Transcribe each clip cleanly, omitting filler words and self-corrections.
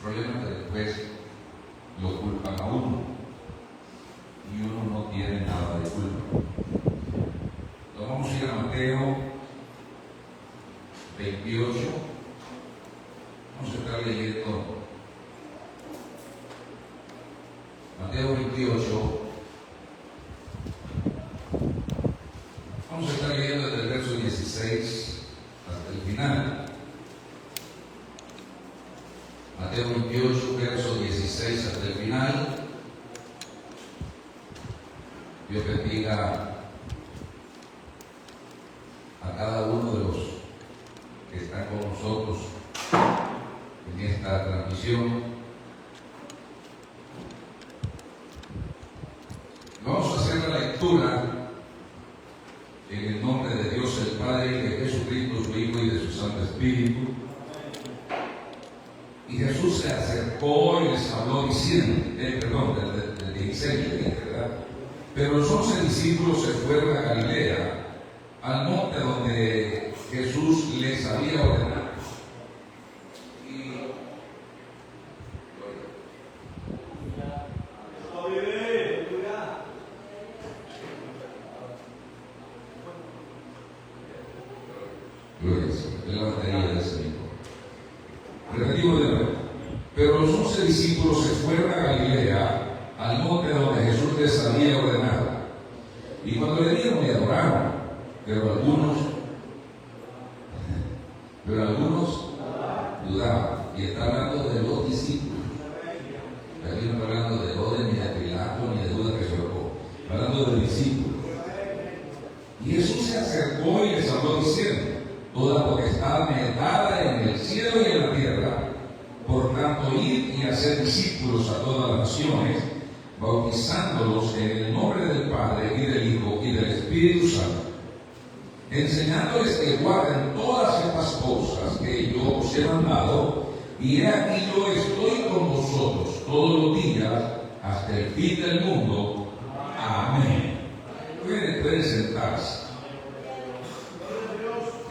problema es que después lo culpan a uno y uno no tiene nada de culpa. Entonces vamos a ir a Mateo 28. Vamos a estar leyendo Mateo 28. Vamos a estar leyendo desde el verso 16 hasta el final. Mateo 28, verso 16 hasta el final. Dios bendiga a cada uno de los que están con nosotros en esta transmisión. Vamos a hacer la lectura en el nombre de Dios el Padre y de Jesucristo su Hijo y de su Santo Espíritu. Y Jesús se acercó y les habló diciendo, del 16, ¿verdad? Pero los 11 discípulos se fueron a Galilea, al monte donde Jesús les había ordenado. Pero los 11 discípulos se fueron a Galilea, al monte donde Jesús les había ordenado. Y cuando le vieron, le adoraron, pero algunos dudaban. Y está hablando de los discípulos. Aquí no está hablando de Herodes, ni de Pilato, ni de Judas que se ahorcó. Está hablando de discípulos. Y Jesús se acercó y les habló diciendo: toda potestad me es dada en el cielo y en la tierra. Por tanto, id y hacer discípulos a todas las naciones, bautizándolos en el nombre del Padre y del Hijo y del Espíritu Santo, enseñándoles que guarden todas estas cosas que yo os he mandado, y he aquí yo estoy con vosotros todos los días hasta el fin del mundo. Amén. Pueden sentarse.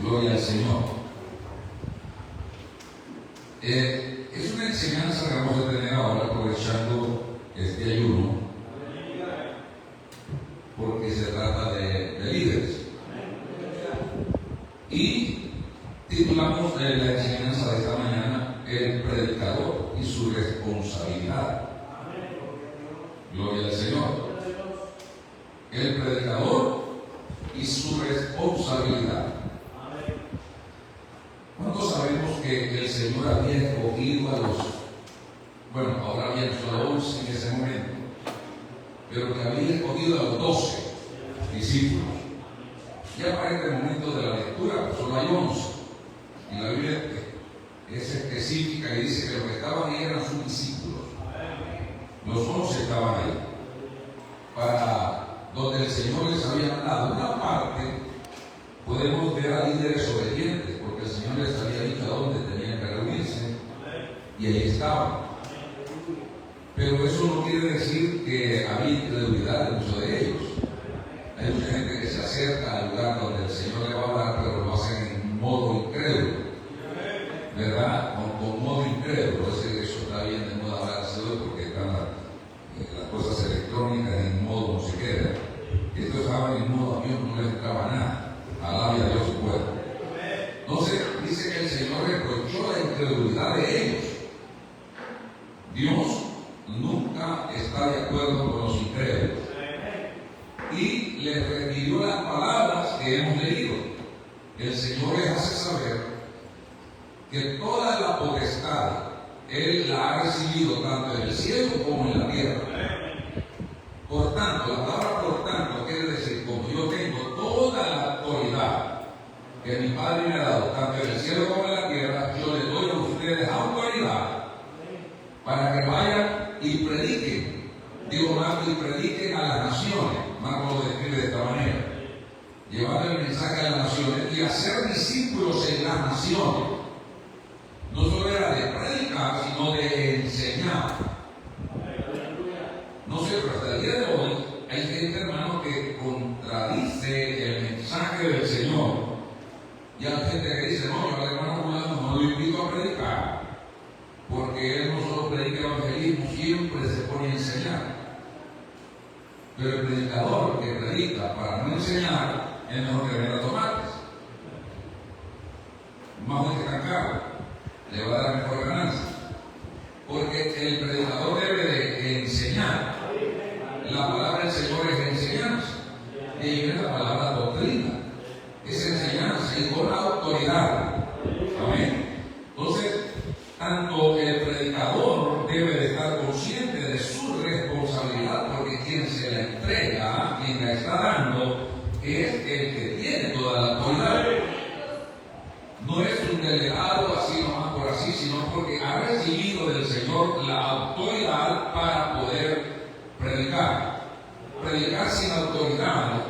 Gloria al Señor. Es una enseñanza que vamos a tener ahora aprovechando este ayuno, porque se trata de líderes. Y titulamos la enseñanza de esta mañana: el predicador y su responsabilidad. Gloria al Señor. El predicador y su responsabilidad. ¿Cuántos sabemos que el Señor había escogido a ahora había solo 11 en ese momento, pero que había escogido a los 12 discípulos? Ya para este momento de la lectura, pues solo hay 11. Y la Biblia es específica y dice que los que estaban ahí eran sus discípulos. Los 11 estaban ahí, para donde el Señor les había mandado. Una parte podemos ver a líderes obedientes, porque el Señor les había dicho a dónde tenían que reunirse, y ahí estaban. Pero eso no quiere decir que había incredulidad en muchos de ellos. Hay mucha gente que se acerca al lugar donde el Señor le va a hablar, pero lo hacen en modo incrédulo, ¿verdad? Con modo incrédulo. Eso está bien de moda hablarse hoy, porque están las cosas electrónicas en modo no se queda. Estos estaban en modo avión, no les entraba nada. Alabe a Dios su pueblo. Entonces dice que el Señor reprochó la incredulidad de ellos. Dios nunca está de acuerdo con los incrédulos. Y les refirió las palabras que hemos leído. El Señor les hace saber que toda la potestad Él la ha recibido tanto en el cielo como en la tierra. Por tanto, la palabra por tanto quiere decir: como yo tengo toda la autoridad que mi Padre me ha dado, tanto en el cielo como en la tierra, yo les doy a ustedes autoridad para que vayan y prediquen. Digo más, y prediquen a las naciones. Marcos lo describe de esta manera: llevar el mensaje a las naciones y hacer discípulos en las naciones. No solo era de predicar, sino de enseñar. No sé, pero hasta el día de hoy hay gente, hermano, que contradice el mensaje del Señor. Y hay gente que dice: no, yo al hermano fulano no lo invito a predicar. porque él no solo predica evangelismo, siempre se pone a enseñar. Pero el predicador que predica para no enseñar es mejor que venda tomates. Más de que tan caro, le va a dar mejor ganancia. Porque el predicador debe de enseñar. La palabra del Señor es enseñanza. Y ahí viene la palabra doctrina. Es enseñanza y con autoridad. Amén. Entonces, tanto el predicador debe de estar consciente de su responsabilidad, porque quien se la entrega, quien la está dando, es el que tiene toda la autoridad. No es un delegado así nomás por así, sino porque ha recibido del Señor la autoridad para poder predicar. Predicar sin autoridad,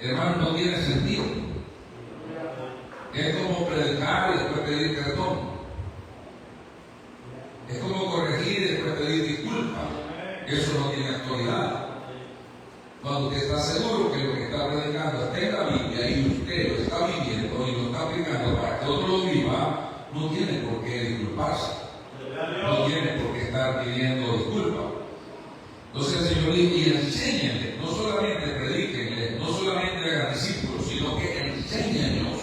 hermano, no tiene sentido. Es como predicar y después pedir perdón. Es como corregir y después pedir disculpas. Eso no tiene autoridad. Cuando usted está seguro que lo que está predicando está en la Biblia y usted lo está viviendo y lo está aplicando para que otro lo viva, no tiene por qué disculparse. No tiene por qué estar pidiendo disculpas. Entonces el Señor dice, y enséñenle, no solamente predíquenle, no solamente hagan discípulos, sino que enséñenlos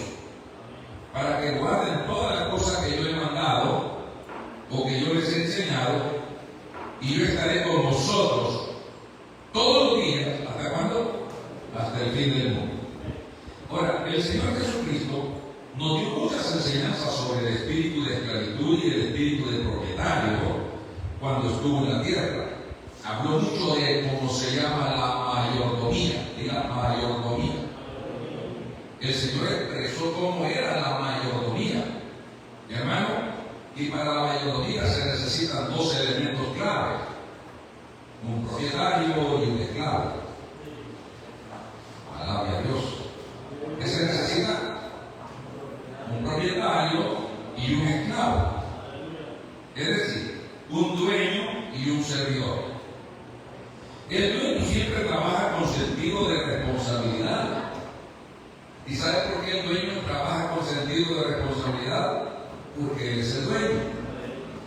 para que guarden todas las cosas que yo he mandado o que yo les he enseñado, y yo estaré con vosotros todos los días. ¿Hasta cuándo? Hasta el fin del mundo. Ahora, el Señor Jesucristo nos dio muchas enseñanzas sobre el espíritu de esclavitud y el espíritu de propietario cuando estuvo en la tierra. Habló mucho de cómo se llama la mayordomía, diga mayordomía. El Señor expresó cómo era la mayordomía, mi hermano, y para la mayordomía se necesitan dos elementos claves: un propietario y un esclavo. Alabe a Dios. ¿Qué se necesita? Un propietario y un esclavo. Es decir, un dueño y un servidor. El dueño siempre trabaja con sentido de responsabilidad. ¿Y sabe por qué el dueño trabaja con sentido de responsabilidad? Porque él es el dueño.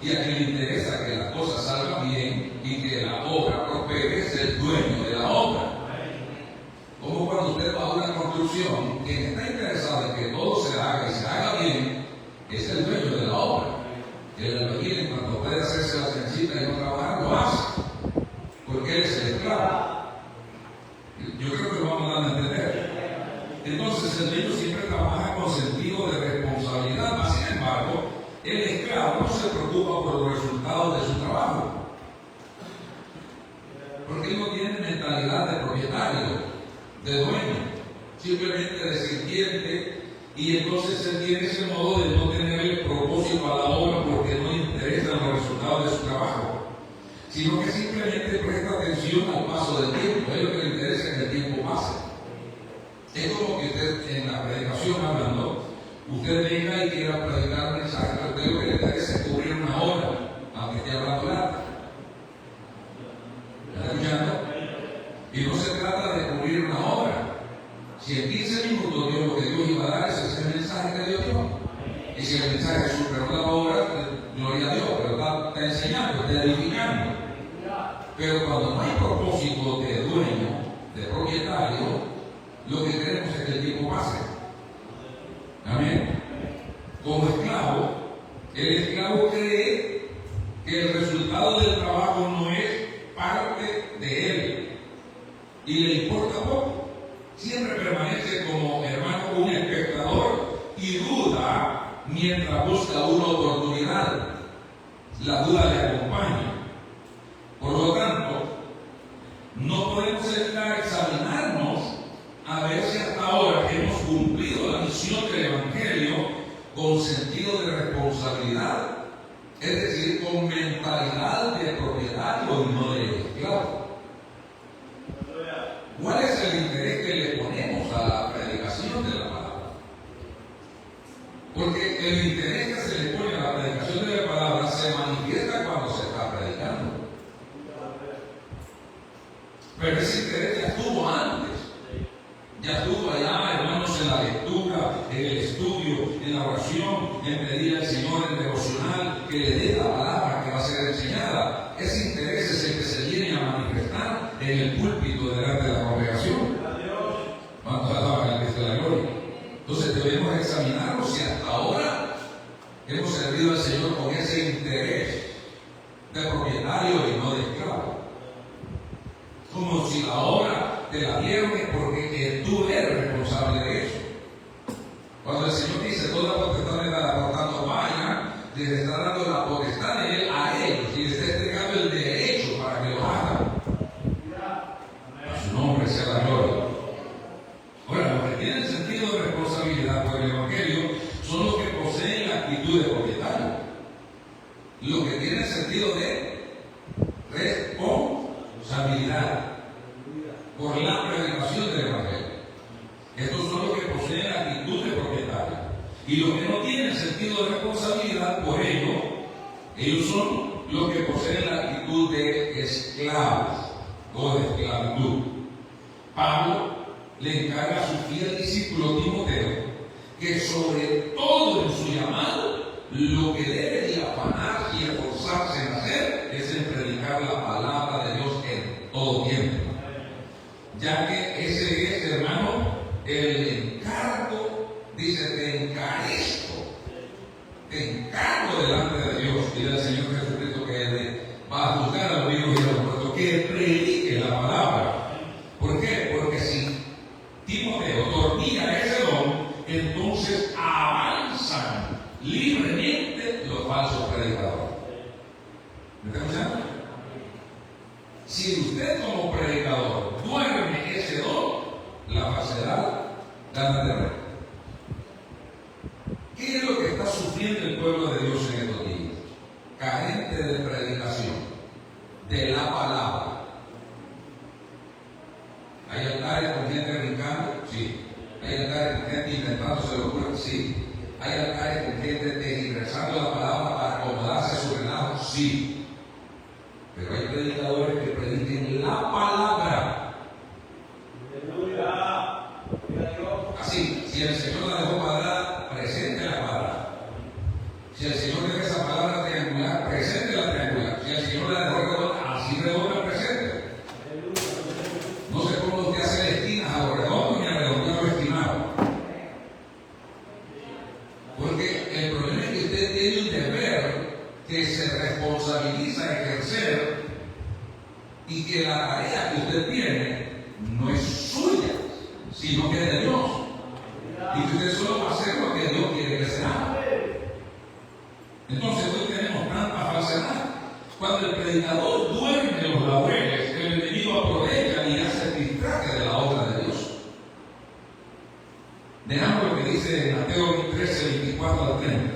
Y a quien le interesa que las cosas salgan bien y que la obra prospere es el dueño de la obra. Como cuando usted va a una construcción, quien está interesado en que todo se haga y se haga bien es el dueño de la obra. El albañil, en cuanto puede hacerse la sencilla y no trabajar, lo hace, porque él es el esclavo. Yo creo que lo vamos dando a entender. Entonces el dueño siempre trabaja con sentido de responsabilidad, mas sin embargo, el esclavo no se preocupa por los resultados de su trabajo, porque él no tiene mentalidad de propietario, de dueño, simplemente de sirviente, y entonces él tiene ese modo de no tener el propósito a la obra porque no le interesan los resultados de su trabajo, sino que simplemente presta atención al paso del tiempo. Es lo que le interesa es que el tiempo pase. Es como que usted en la predicación hablando, usted venga y quiera predicar un mensaje, pero usted lo que le interesa es cubrir una hora, aunque esté hablando largo. ¿Está escuchando? Y no se trata de cubrir una hora. Si en 15 minutos Dios, lo que Dios iba a dar es ese mensaje que Dios dio. Y si el mensaje superó la hora, gloria a Dios, pero está enseñando, está edificando. Pero cuando no hay propósito de dueño, de propietario, lo que queremos es que el tiempo pase. Amén. Como esclavo, el esclavo cree que el resultado del trabajo no es parte de él y le importa poco. Siempre permanece como hermano, un espectador, y duda mientras busca una oportunidad. La duda le acompaña. Por lo tanto, no podemos evitar examinarnos a ver si hasta ahora hemos cumplido la misión del Evangelio con sentido de responsabilidad, es decir, con mentalidad de propietario y no de esclavo. ¿Cuál es el interés que le ponemos a la predicación de la palabra? Porque el interés que se le pone a la predicación de la palabra se manifiesta cuando se está predicando. Pero ese interés ya estuvo antes. Ya estuvo allá, hermanos, en la lectura, en el estudio, en la oración, en pedir al Señor en devocional que le dé la palabra en el púlpito delante de la congregación. ¿Cuántos alaban al Cristo de la gloria? Entonces debemos examinarnos si hasta ahora hemos servido al Señor con ese interés de propietario y no de esclavo. Como si la obra te la dieron es porque tú eres responsable de eso. Cuando el Señor dice toda potestad me da, por tanto vaya, les está dando la potestad de Él a ellos y les está entregando el derecho para que lo hagan. A su nombre sea la gloria. Ahora, los que tienen sentido de responsabilidad por el Evangelio son los que poseen la actitud de propietario. Los que tienen sentido de responsabilidad por la predicación del Evangelio. Estos son los que poseen la actitud de propietario. Y los que no tienen sentido de responsabilidad por ello, ellos son los que poseen la actitud de esclavos o de esclavitud. Pablo le encarga a su fiel discípulo Timoteo que sobre todo en su llamado, lo que debe de afanarse y esforzarse en hacer es en predicar la palabra de Dios en todo tiempo. Ya que ese es, hermano, el encargo, dice, te encargo delante de Dios y del Señor Jesucristo que va a juzgar a los vivos y a los muertos, que predique la palabra. ¿Por qué? Porque si Timoteo dormía ese don, entonces avanzan libremente los falsos predicadores. ¿Me está escuchando? Si usted como predicador duerme ese don, la falsedad gana terreno. ¿Qué es lo que está sufriendo el pueblo de Dios en estos días? Carente de predicación, de la palabra. ¿Hay altares con gente brincando? Sí. ¿Hay altares con gente inventándose locuras? Sí. ¿Hay altares con gente tergiversando la palabra para acomodarse a su relajo? Sí. Pero hay predicadores que prediquen la palabra. Así, si el Señor la dejó cuadrada, presente la cuadrada. Si el Señor deja esa palabra triangular, presente la triangular. Si el Señor la dejó redonda, así redonda, presente. No sé cómo usted hace esquinas a lo redondo ni a redondear lo estimado. Porque el problema es que usted tiene un deber que se responsabiliza a ejercer y que la tarea que usted tiene no es suya, sino que es de Dios. Y que usted solo va a hacer lo que Dios quiere que se haga. Entonces hoy tenemos tanta falsedad. Cuando el predicador duerme los laureles, el enemigo aprovecha y hace distraje de la obra de Dios. Veamos lo que dice Mateo 13, 24 al 30.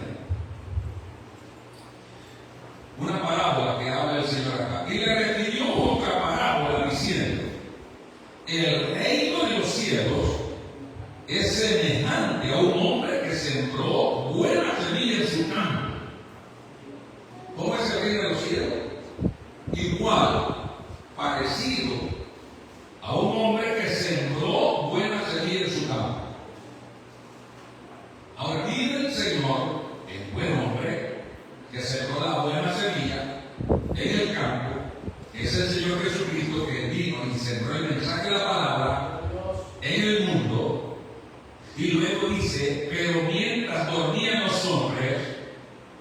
Una parábola que habla el Señor acá. Y le refirió otra parábola diciendo: el reino de los cielos es semejante a un hombre que sembró buena semilla en su campo. ¿Cómo es el reino de los cielos? Igual, parecido a un hombre que sembró buena semilla en su campo. Ahora viene el Señor, el buen hombre, que sembró la buena semilla en el campo. Es el Señor Jesucristo que vino y sembró el mensaje de la palabra en el mundo. Y luego dice, pero mientras dormían los hombres,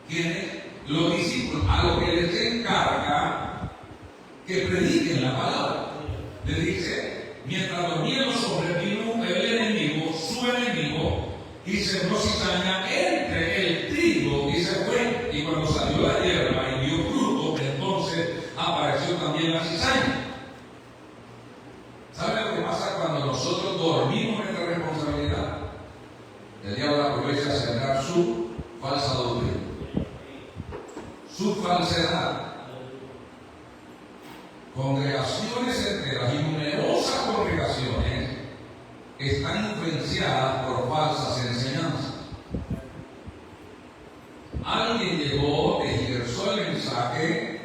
¿quiénes? Los discípulos, a los que les encarga que prediquen la palabra. Les dice, mientras dormían los hombres, vino el enemigo, su enemigo, y sembró cizaña entre el trigo y se fue. Y cuando salió la hierba y dio fruto, entonces apareció también la cizaña. ¿Sabe lo que pasa cuando nosotros dormimos nuestra responsabilidad? El diablo aprovecha a sembrar su falsa doctrina, su falsedad. Congregaciones enteras y numerosas congregaciones están influenciadas por falsas enseñanzas. Alguien llegó, tergiversó el mensaje,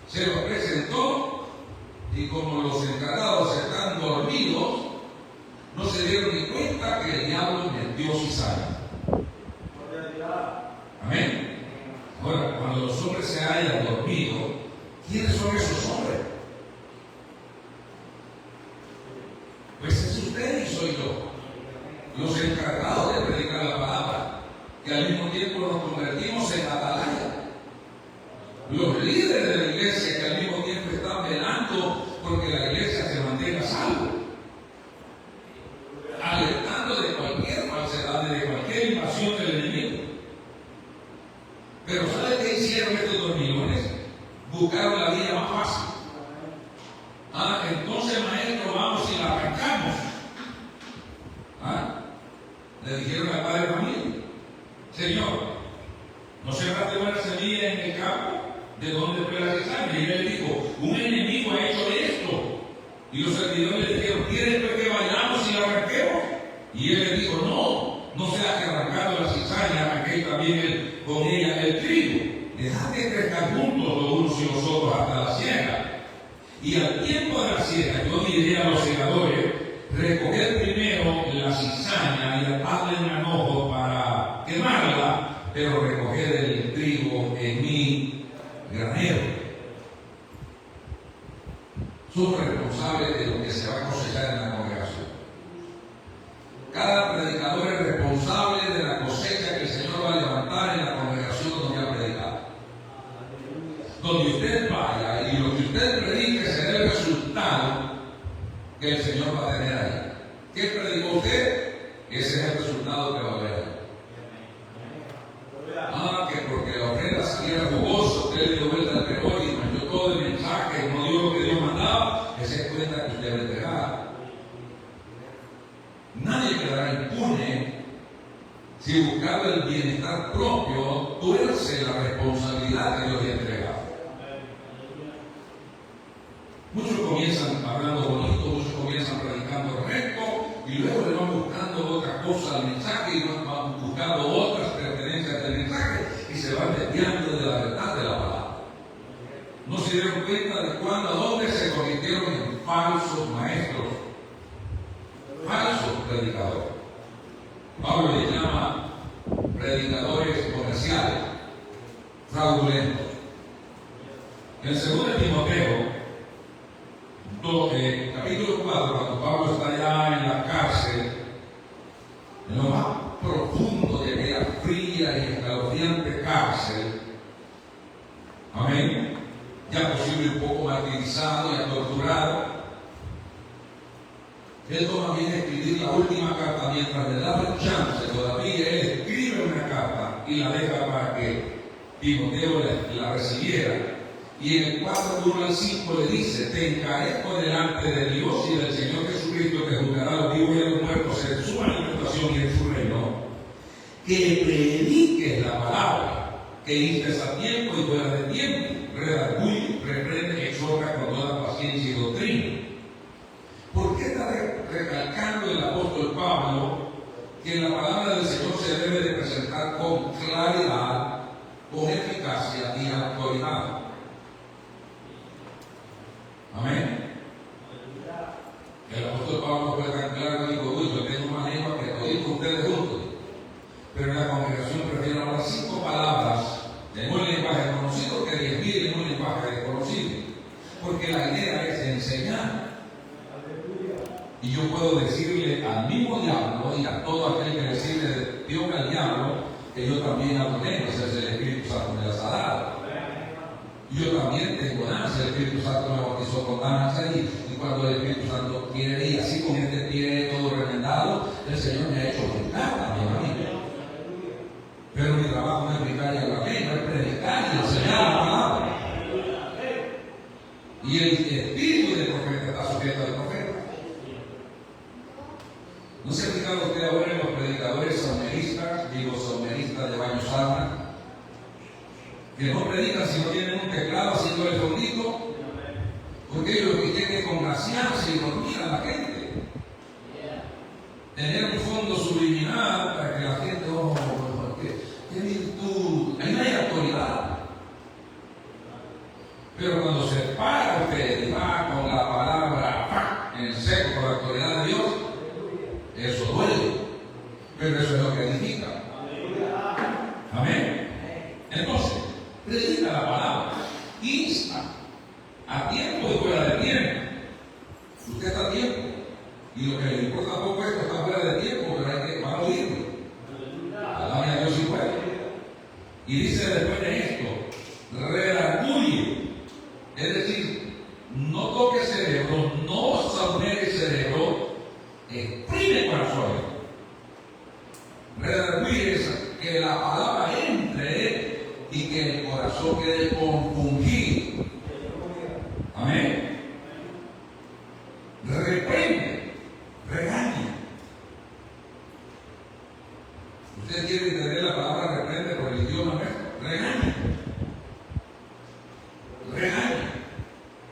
se lo presentó, y como los encargados están dormidos, no se dieron ni cuenta que el diablo metió cizaña. Amén. Ahora, cuando los hombres se hayan dormido, ¿quiénes son esos hombres? Pero ¿sabe qué hicieron estos dormilones? Buscaron la vía más fácil. Entonces, maestro, vamos y la arrancamos. Le dijeron al padre de familia: Señor, ¿no sembraste buena semilla en el campo? ¿De dónde fue la cizaña? Y él le dijo: un enemigo ha hecho esto. Y los servidores le dijeron: ¿quieres que vayamos y la arranquemos? Y él le dijo: no sea que arrancando la cizaña arranquéis también con ella el trigo. Dejad que crezcan juntos los unos y los otros hasta la siega. Y al tiempo de la siega yo diré a los segadores: recoged primero la cizaña y atadla en manojo para quemarla, pero recoged el trigo en mi granero. Somos responsables de lo que se va a cosechar en la congregación. Cada predicador es responsable de la cosecha que el Señor va a levantar en la congregación donde ha predicado. Donde usted vaya y lo que usted predique será el resultado que el Señor va a tener ahí. ¿Qué predicó usted? Ese es el resultado que va a haber. Que porque la ofrenda saliera jugosa, usted le dio vuelta al reloj y mandó todo el mensaje, no dio lo que Dios mandaba, esa es cuenta que usted va a entregar. Nadie quedará impune si buscando el bienestar propio tuerce la responsabilidad que Dios le ha entregado. Muchos comienzan hablando bonito, muchos comienzan predicando recto y luego le van buscando otra cosa al mensaje y van buscando otras pertenencias del mensaje y se van desviando de la verdad de la palabra. No se dieron cuenta de cuándo, a dónde se convirtieron en falsos maestros, falsos predicadores. Pablo les llama predicadores comerciales, fraudulentos. En 2 Timoteo capítulo 4, cuando Pablo está ya en la cárcel, en lo más profundo de aquella fría y escalofriante cárcel, amén, ya posible un poco martirizado y torturado, él toma bien escribir la última carta mientras le da el chance, todavía él escribe una carta y la deja para que Timoteo la recibiera. Y en el 4, 1 al 5 le dice: te encarezco delante de Dios y del Señor Jesucristo, que juzgará a los vivos y a los muertos en su manifestación y en su reino, que prediques la palabra, que instes a tiempo y fuera de tiempo, redarguye, reprende, exhorta con toda paciencia y doctrina. ¿Por qué está recalcando el apóstol Pablo que la palabra del Señor se debe de presentar con claridad, con eficacia y autoridad? Amén. El apóstol Pablo fue tan claro y dijo: uy, yo tengo más lengua que todos ustedes juntos. Pero en la congregación prefiero hablar 5 palabras en un lenguaje conocido que 10.000 en un lenguaje desconocido. Porque la idea es enseñar. Y yo puedo decirle al mismo diablo y a todo aquel que le sirve de Dios al diablo que yo también hablo lenguas, es el Espíritu Santo me las ha dado. Yo también tengo danza, el Espíritu Santo me bautizó con danza y cuando el Espíritu Santo quiere, y así con este pie todo remendado, el Señor me ha hecho brincar también a mí. Pero mi trabajo no es brincar y hablar lengua, es predicar y enseñar la palabra. Y el espíritu del profeta está sujeto al profeta. ¿No se ha fijado usted ahora en los predicadores someristas, digo someristas de baño sábana, que no predican si no tienen un teclado haciendo el fondito? Porque ellos lo que quieren es congraciarse y dormir a la gente. Tener un fondo subliminal para que la gente, qué virtud, ahí no hay autoridad. Pero cuando se para usted y va con la palabra en seco con la autoridad de Dios, eso duele, pero eso es lo que edifica. Amén. Entonces, predica la palabra, insta, a tiempo y fuera de tiempo. Usted está a tiempo, y lo que le importa poco es que está fuera de tiempo, pero hay que van a oírlo. Alabe a Dios y fuera. Y dice después de esto: redarguye. Es decir, no toque cerebro, no saborea el cerebro, exprime corazones. Redarguye es que la palabra entre y corazón quede compungido. Amén. Reprende, regaña. Usted quiere entender la palabra reprende por el idioma, ¿no? Regaña. Regaña.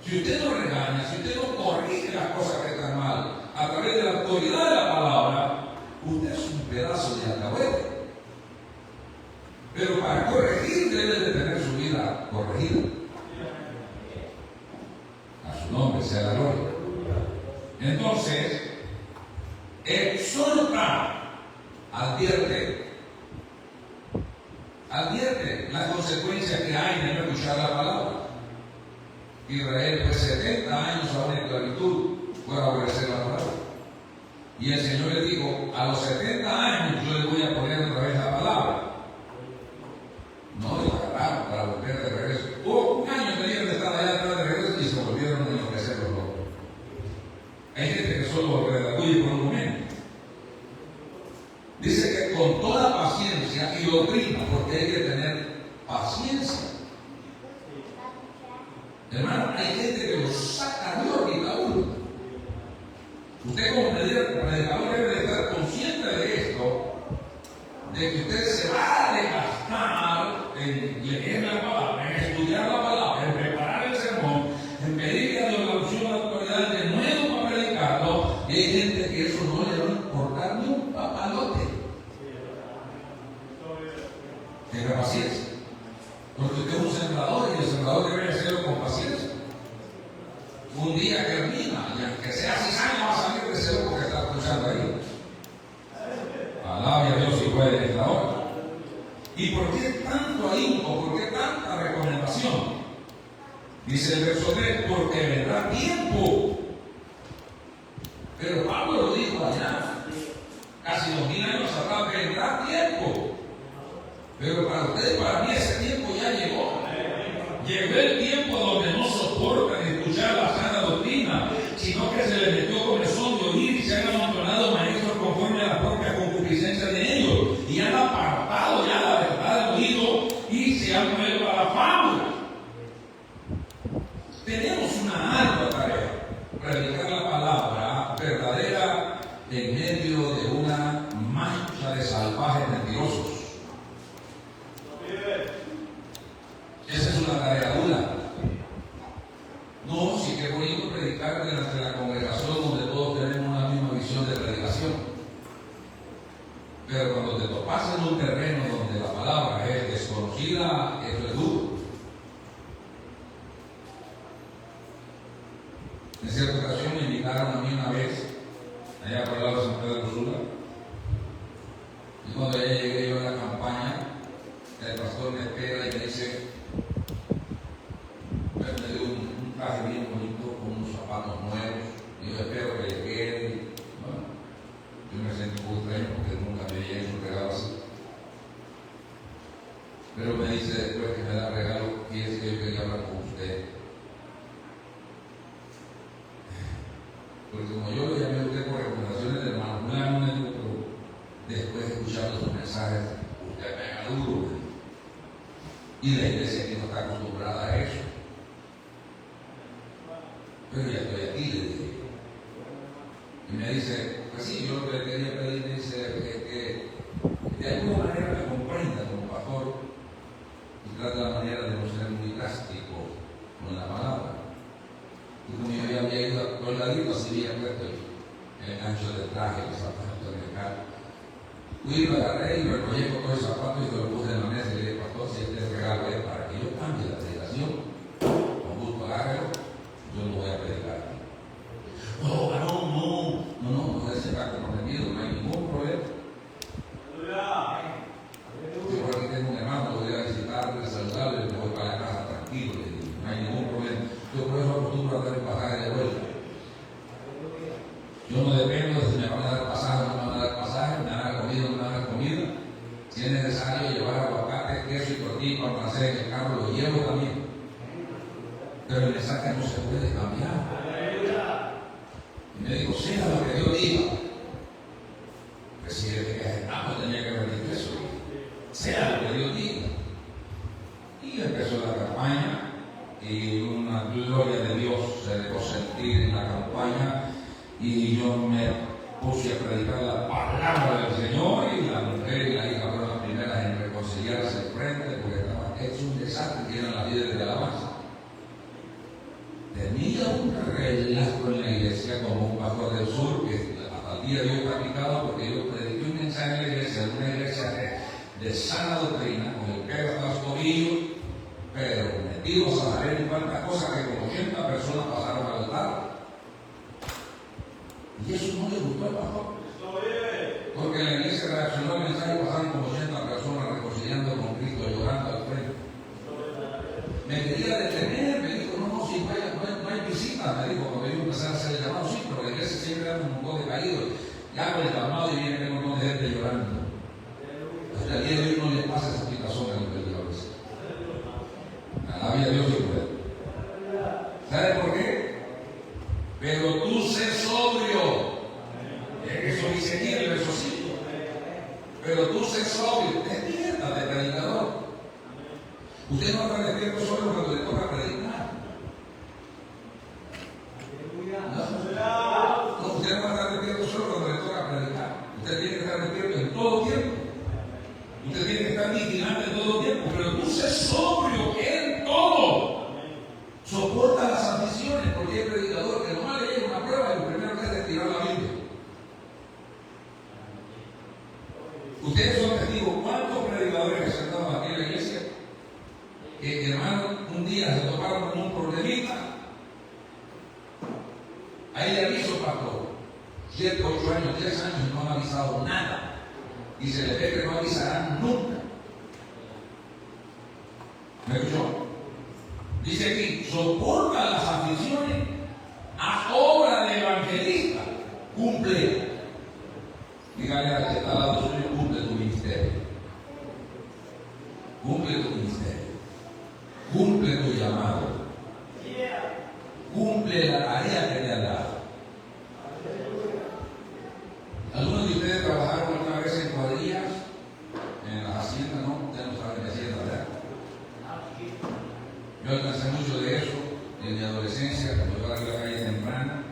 Si usted no regaña, si usted no corrige las cosas que están mal, a través de la autoridad de la palabra, usted es un pedazo de alcahuete. Pero para corregir debe de tener su vida corregida. A su nombre sea la gloria. Entonces, exhorta, advierte las consecuencias que hay de no escuchar la palabra. Israel fue 70 años a una esclavitud por obedecer la palabra. Y el Señor le dijo, a los 70 años yo les voy a poner otra vez la palabra. No, y la agarraron para volver de regreso. Un año tenían que estar allá atrás de regreso y se volvieron a enloquecer los locos. Hay gente que solo redarguye por un momento. Dice que con toda paciencia y doctrina, porque hay que tener paciencia. Hermano, hay gente que lo saca de órbita a uno. Usted como predicador debe de estar consciente de esto, de que usted se va a desgastar en leer la palabra, en estudiar la palabra, en preparar el sermón, en pedirle a Dios la unción de la autoridad de nuevo para predicarlo, y hay gente que eso no le va a importar ni un papalote. Tenga paciencia, porque usted es un sembrador y el sembrador debe hacerlo con paciencia. Un día termina, y aunque sea cizaña, va a salir de ese loco que está escuchando ahí. Alabe a Dios si puede en esta hora. ¿Y por qué tanto ahínco? ¿Por qué tanta recomendación? Dice el verso 3, porque vendrá tiempo. Pero Pablo lo dijo allá, casi 2000 años atrás, vendrá tiempo. Pero para ustedes, para mí, ese tiempo ya llegó. Llegó el tiempo donde no soportan escuchar la sana doctrina, sino que se les metió comezón de oír y se han amontonado maestros conforme a la propia concupiscencia de ellos, y han apartado ya la verdad del oído y se han vuelto a la fábula. Tenemos una ardua tarea, predicar la palabra verdadera en medio de una mancha de salvajes mentirosos. Esa es una tarea dura. No, sí que es bonito predicar delante de la congregación donde todos tenemos una misma visión de predicación. Pero cuando te topas en un terreno donde la palabra es desconocida, eso es duro. En cierta ocasión me invitaron a mí una vez, allá por el lado de San Pedro Sula, y cuando ya llegué yo a la campaña, el pastor me espera y me dice, me dio un traje bien bonito con unos zapatos nuevos, y yo espero que le quede. Bueno, yo me sentí un poco extraño porque nunca me había hecho un regalo así. Pero me dice después que me da regalo, y es que yo quería hablar con usted. Porque como yo lo llamé a usted por recomendaciones de hermanos, no era un amigo, pero después escuchando sus mensajes, usted pega duro. Y la iglesia aquí no está acostumbrada a eso. Pero ya estoy aquí, le dije. Y me dice, pues sí, yo lo que le quería pedir dice, es que de alguna manera me comprenda como pastor y trata la manera de no ser muy drástico con la palabra. Y como yo ya había ido a colgadito, así había puesto el gancho del traje, los zapatos del carro. Fui, lo agarré y me enrollé con todos los zapatos y lo puse en la mesa y le dije, pastor, si este regalo es para que yo cambie la predicación, con gusto agárrelo, yo no voy a predicar. No, varón, no se está comprometido, no hay ningún problema. Yo por aquí tengo un hermano, lo voy a visitar, voy a saludarlo y me voy para la casa tranquilo, le digo, no hay ningún problema. Yo por eso acostumbro a dar el pasaje de vuelta. Yo no dependo de si me van a dar pasaje o no me van a dar pasaje, me dan la comida o no me dan la comida. Si es necesario llevar aguacate, queso y tortilla para hacer en el carro, lo llevo también. Pero el mensaje no se puede cambiar. Y me dijo, sea lo que Dios diga. Pues si el que no tenía que haber dicho eso, sea lo que Dios diga. Y empezó Y yo me puse a predicar la palabra del Señor, y la mujer y la hija fueron las primeras en reconciliarse al frente, porque estaba hecho un desastre que eran las líderes de alabanza. Tenía un relajo en la iglesia como un pastor del sur, que hasta el día de hoy está aplicado, porque yo prediqué un mensaje en la iglesia, una iglesia de sana doctrina, con el pelo hasta los tobillos, pero metidos a saber en cuantas cosas que como 80 personas pasaron al altar. Y eso no le gustó al pastor. Porque la iglesia reaccionó al mensaje y pasaron como 80 personas reconciliando con Cristo, llorando al frente. Me quería detener, me dijo, no, si no hay visita, me dijo, cuando yo empecé a hacer el llamado, sí, pero la iglesia siempre da un montón de caídos. Y hago el llamado y viene un montón de gente llorando. Hasta el día de hoy no les pasa esa explicación a los predicadores. Alabia a Dios y puede. ¿Sabe por qué? Pero tú sé sobrio. Eso dice aquí en el verso 5. Pero tú sé sobrio. Despiértate, predicador. Usted no está despierto solo cuando le toca predicar. No, usted no va a estar despierto solo cuando le toca predicar. Usted tiene que estar despierto en todo tiempo. Usted tiene que estar vigilante en todo tiempo. Pero tú sé sobrio en todo. Soporta las aficiones, porque hay predicador que nomás le llega una prueba y lo primero que hace es tirar la Biblia. Ustedes son testigos. ¿Cuántos predicadores que sentados aquí en la iglesia, que hermano, un día se toparon con un problemita? Ahí le aviso, pastor, 7, 8 años, 10 años y no han avisado nada. Y se le ve que no avisarán nunca. ¿Me escuchó? Dice aquí, soporta las aficiones, haz obra de evangelista, cumple. Dígale al que está al lado suyo, cumple tu ministerio. Cumple tu ministerio. Cumple tu llamado. Cumple la tarea que te han dado. Algunos de ustedes trabajaron alguna vez en cuadrillas, en las haciendas, ¿no? Ustedes no saben de haciendas, ¿verdad? Yo alcancé mucho de eso en mi adolescencia, cuando yo era en la calle temprana.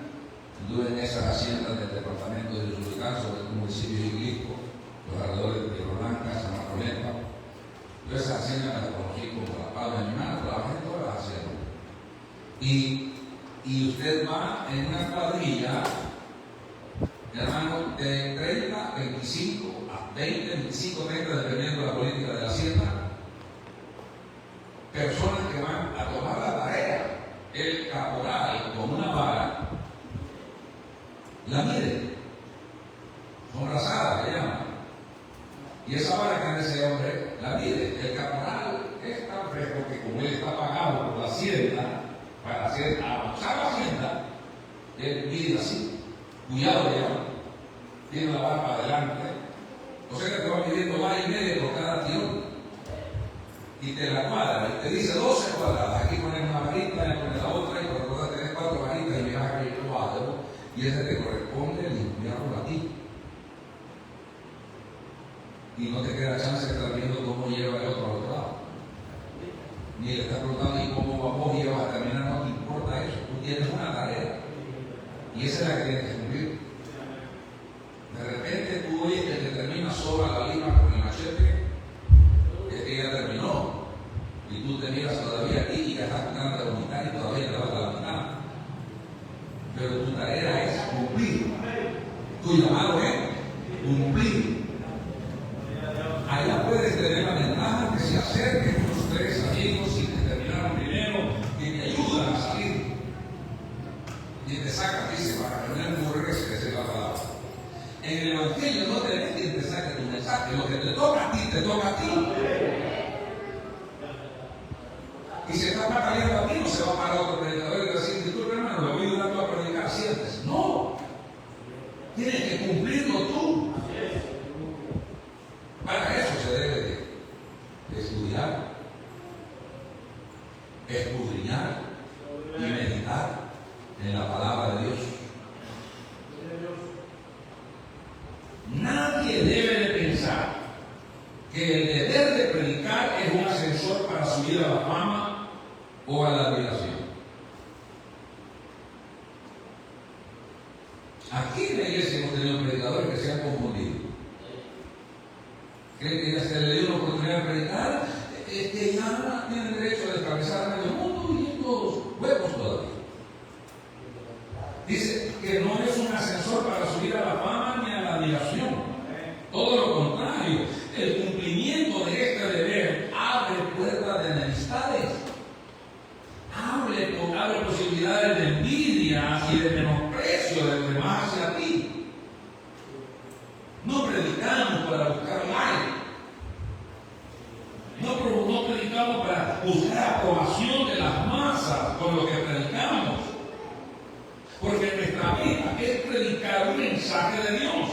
Anduve en esas haciendas del departamento de Yucatán, sobre el municipio de Iglisco, los alrededores de Tierra Blanca, San Marcoleta. Yo esas haciendas las conocí como la palma de mi mano, trabajé en todas las haciendas. Y usted va en una cuadrilla, hermano, de 30, 25 a 20, 25, 30, dependiendo de la política de la hacienda. Personas que van a tomar la tarea, el caporal con una vara, la mide, son razadas, le llaman. Y esa vara que anda ese hombre, la mide. El caporal es tan fresco que como él está pagado por la hacienda, para hacer avanzar la hacienda, él mide así, cuidado le llaman. Tiene la vara para adelante, o sea que te va midiendo vara y media por cada tirón. Y te la cuadra, y te dice 12 cuadradas. Aquí pones una varita, y pones la otra, y por otra tenés 4 varitas, y miras aquí el cuadro, y ese te corresponde limpiarlo a ti. Y no te queda chance de estar viendo cómo lleva el otro al otro lado. Ni le estás preguntando y cómo vos llevas a terminar, no te importa eso. Tú tienes una tarea, y esa es la que tienes que cumplir. De repente tú oyes que te termina sola la lima con el machete, es que ya terminó, y tú te miras todavía aquí y ya estás tratando de vomitar y todavía te vas a la mitad. Pero tu tarea es cumplir. Tu llamado es cumplir. Allá puedes tener la ventaja que se acerquen los 3 amigos y te terminaron primero y te ayudan a salir. Y te sacan, dice, para que no emburgues, que es la palabra. En el Evangelio no tenés quien te saque tu mensaje, lo que te toca a ti, te toca a ti. Y si estás pataleando a ti, no se va a parar otro predicador y decir, disculpe hermano, le voy a ayudar a predicar, sientes. No, tienes que cumplirlo tú. Para eso se debe de estudiar, escudriñar y meditar en la palabra de Dios. Nadie debe de pensar que el deber de predicar es un ascensor para subir a la fama o a la admiración. Aquí en la iglesia hemos tenido predicadores que se han confundido. Creen que ya se le dio una oportunidad de predicar, que ya tienen derecho a descabezar en el mundo y estos huevos todavía. Dice que no es un ascensor para subir a la fama ni a la admiración. Todo lo contrario, el cumplimiento de este deber abre puertas de enemistades, abre posibilidades de envidia y de menosprecio de los demás hacia ti. No predicamos para buscar like, no predicamos para buscar aprobación de las masas con lo que predicamos, porque nuestra vida es predicar un mensaje de Dios.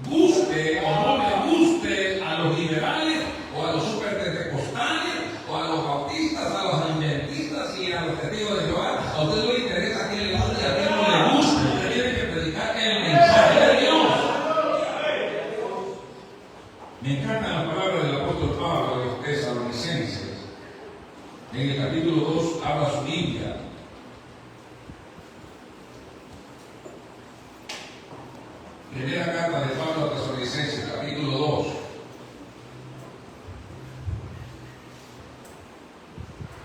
Guste o no le guste a los liberales o a los superpentecostales o a los bautistas, a los adventistas y a los testigos de Jehová, a usted no le interesa a quién le guste y a quién no le guste. Usted tiene que predicar el mensaje de Dios. Me encantan las palabras del apóstol Pablo a los tesalonicenses. En el capítulo 2 habla su Biblia. Primera carta de Pablo a los tesalonicenses, capítulo 2.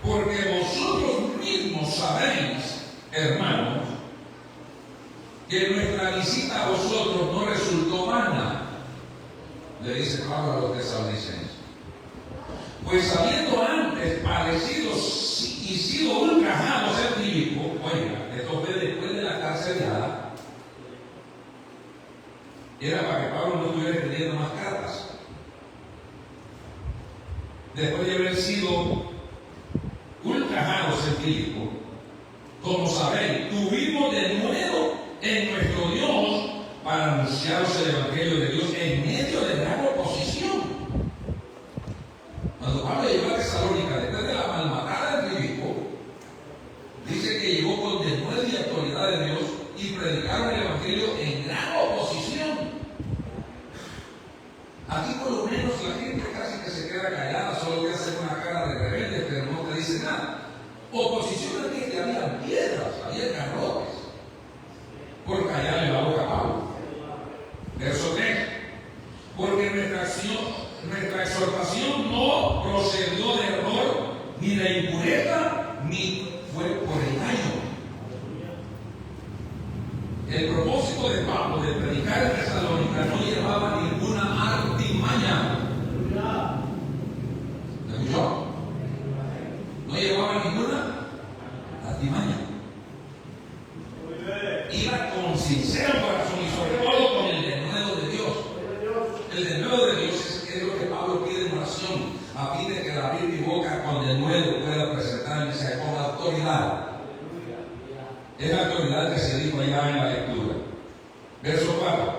Porque vosotros mismos sabéis, hermanos, que nuestra visita a vosotros no resultó vana, le dice Pablo a los tesalonicenses. Pues habiendo antes padecido y sido ultrajados en Filipo, oiga, esto fue después de la carcelada, era para que Pablo no estuviera escribiendo más cartas. Después de haber sido ultrajados en Filipo, como sabéis, tuvimos de nuevo en nuestro Dios para anunciaros el Evangelio de Dios en medio de gran oposición. Cuando Pablo llegó a Tesalónica, después de la malmatada en Filipo, dice que llegó con denuedo y autoridad de Dios y predicaron el Evangelio en gran oposición. Aquí por lo menos la gente casi que se queda callada, solo que hace una cara de rebelde, pero no te dice nada. Oposición es que había piedras, había garrotes, por callarle la boca a Pablo. Verso 3. Porque nuestra exhortación no procedió de error, ni de impureza, ni fue por engaño. El propósito de Pablo de predicar en Tesalónica no llevaba ninguna artimaña. ¿Me escuchó? No llevaba ninguna artimaña. Iba con sincero corazón y sobre todo con el denuedo de Dios. El denuedo de Dios es lo que Pablo pide en oración, a fin de que la abrir mi boca con denuedo pueda presentar el mensaje con autoridad. Es la autoridad que se dijo allá en la lectura. Verso 4.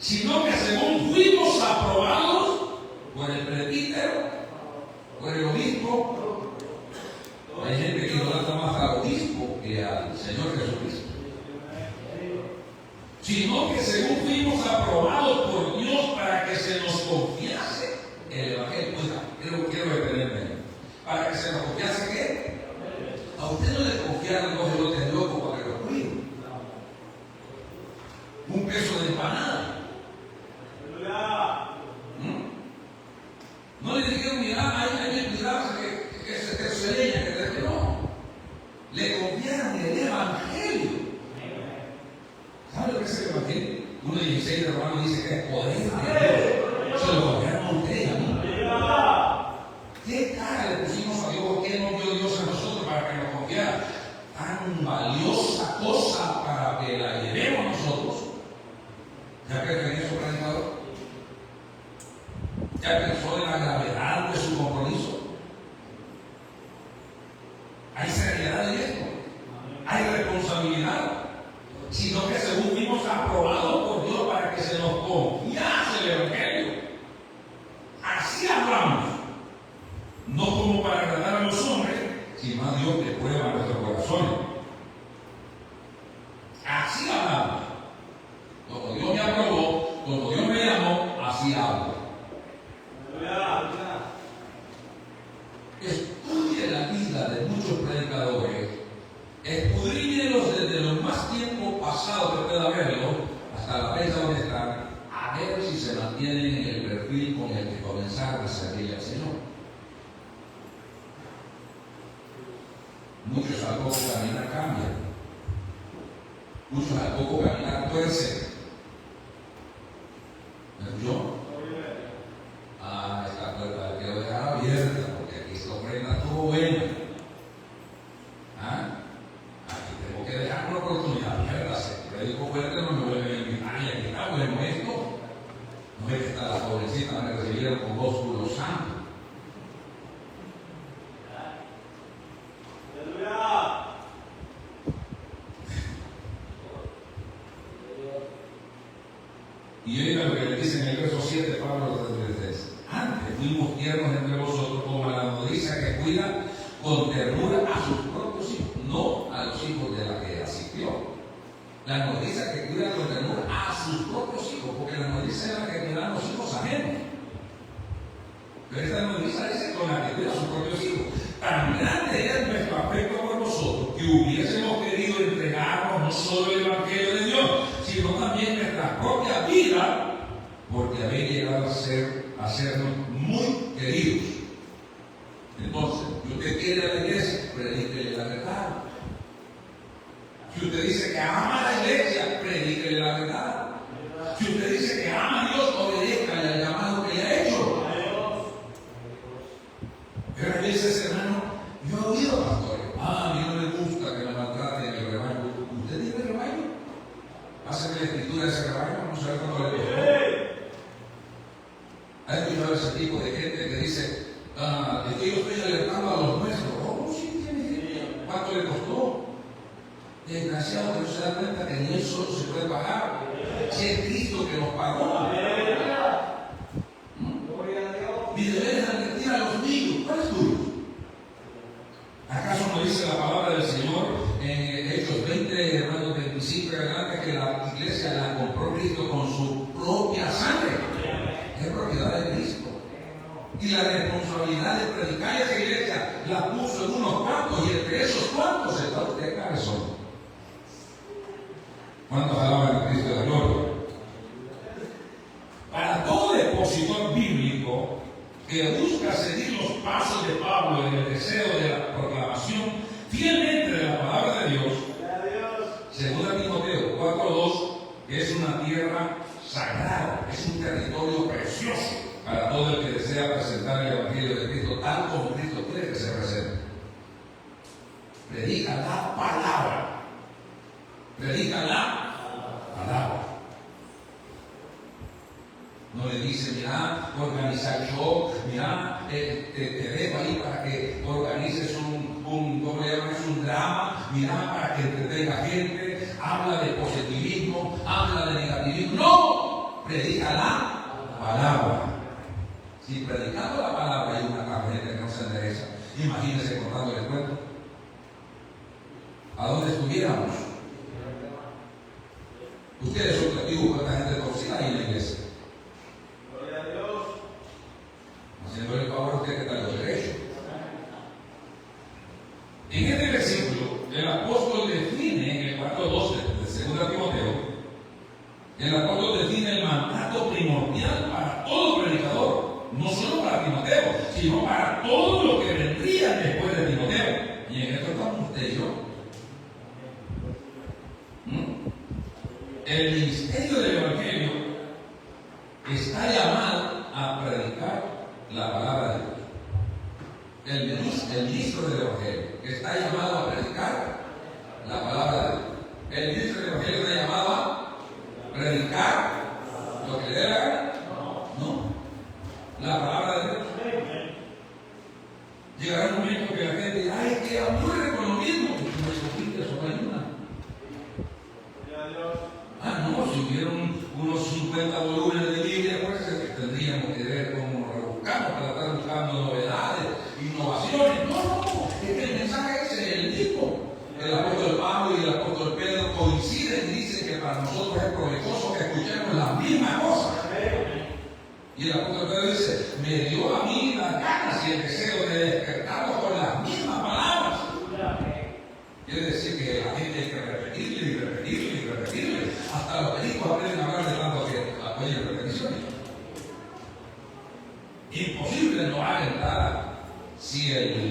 Sino que según fuimos aprobados por el presbítero, por el obispo, hay gente que idolatra más al obispo que al Señor Jesucristo. Sino que según fuimos aprobados por Dios para que se nos confiase el Evangelio. Quiero detenerme. Para que se nos confiase ¿qué? A usted no le confiaron dos elotes locos para que lo cuiden. Un peso de empanada. No le dijeron, mira, hay que cuidarse que ese peso de leña que te no. Le confiaron el Evangelio. ¿Sabe lo que es el Evangelio? 1:16 de Romanos dice que es poder de Dios. Se lo confiaron a usted y a mí. ¿Qué cara le pusimos a Dios? ¿Qué nos dio Dios a nosotros para que nos confiara? Tan valiosa cosa para que la llevemos nosotros. ¿Ya pensó en eso, predicador? ¿Ya pensó en la gravedad de su compromiso? ¿Hay seriedad en esto? ¿Hay responsabilidad? Sino que según fuimos aprobados por Dios para que se nos confiase el Evangelio. Así hablamos. No como para agradar a los hombres, sino a Dios que prueba nuestros corazones. Así hablamos. Como Dios me aprobó, como Dios me llamó, así hablo. Estudie la vida de muchos predicadores, escudriñenlos desde los más tiempos pasado que pueda verlo, hasta la fecha donde están, a ver si se mantienen en el perfil con el que comenzaron a servir al Señor. Muchos al poco caminar cambian, muchos al poco caminar tuercen. ¿Me escuchó? Esta puerta la quiero dejar abierta porque aquí esta ofrenda estuvo buena. Aquí tengo que dejar una oportunidad. Mierda, si predico fuerte no me vuelven a invitar. Y aquí está bueno esto. No es que está la pobrecita, me recibieron con 2 culos santos. Y oiga lo que le dice en el verso 7, Pablo 3:3. Antes fuimos tiernos entre vosotros como la nodriza que cuida con ternura a sus propios hijos, no a los hijos de la que asistió. La nodriza que cuida con ternura a sus propios hijos, porque la nodriza es la que cuida a los hijos ajenos. Pero esta nodriza dice con la que cuida a sus propios hijos. Tan grande es nuestro afecto por vosotros que hubiésemos querido entregarnos no solo el Evangelio de Dios, sino también nuestra propia vida, porque habéis llegado a sernos muy queridos. Entonces, si usted quiere a la iglesia, predíquele la verdad. Si usted dice que ama a la iglesia, predíquele la verdad. Si usted dice que ama a Dios, obedézcale al llamado que le ha hecho. Pero a veces, hermano, yo he oído pastores, a mí no me gusta que me maltraten el rebaño. ¿Usted tiene rebaño? Pásame la escritura de ese rebaño, vamos a ver cuándo le costó. ¿Ha escuchado ese tipo de gente que dice, es que yo estoy alertando a los nuestros? Oh, sí, tiene gente. ¿Cuánto le costó? Desgraciado que no se da cuenta que ni él solo se puede pagar. Si es Cristo que nos pagó. Ni debes advertir a los niños. ¿Cuál es tuyo? ¿Acaso no dice la palabra del Señor en Hechos 20, hermanos 25 adelante, que la iglesia la compró Cristo con su propia sangre? Es propiedad de Cristo. Y la responsabilidad de predicar esa iglesia la puso en unos cuantos, y entre esos cuantos está usted, cabezón. ¿Cuántos alaban a Cristo de la gloria? Para todo expositor bíblico que busca seguir los pasos de Pablo en el deseo de la proclamación fielmente de la palabra de Dios, según Timoteo 4:2, que es una tierra sagrada, es un territorio precioso para todo el que desea presentar el Evangelio de Cristo tal como Cristo quiere que se presente. Predica la palabra. Predica la palabra. No le dice, mira, organiza el show, mira, te dejo ahí para que organices ¿cómo le llaman? Un drama, mira, para que entretenga gente, habla de positivismo, habla de negativismo. No, predica la palabra. Si predicando la palabra hay una gente que no se endereza, imagínense contando el cuento. ¿A dónde estuviéramos? Ustedes son testigos de esta gente torcida ahí en la iglesia. Gloria a Dios. Haciéndole el favor a usted que está en los derechos. En este versículo, el apóstol define, en el 4:12 de 2 Timoteo, el apóstol define el mandato primordial para todo predicador, no solo para Timoteo, sino para todo lo que vendría después de Timoteo. Y en esto estamos usted y yo. El ministerio del Evangelio está llamado a predicar la palabra de Dios. El ministro del Evangelio está llamado a predicar la palabra de Dios. El ministro del Evangelio está llamado a predicar lo que le dé la gana. No. La palabra de Dios. Llegará un momento que la gente dirá, ay, que aburre con lo mismo. Eso no ayuda. No, si hubieran unos 50 volúmenes de Biblia, pues tendríamos que ver cómo rebuscamos para estar buscando novedades, innovaciones. No, es que el mensaje es el mismo. El apóstol Pablo y el apóstol Pedro coinciden y dicen que para nosotros es provechoso que escuchemos las mismas cosas. Y el apóstol Pedro dice, me dio a mí las ganas y el deseo de despertarlos con las mismas palabras. Quiere decir que la gente hay que repetirle y repetirle y repetirle.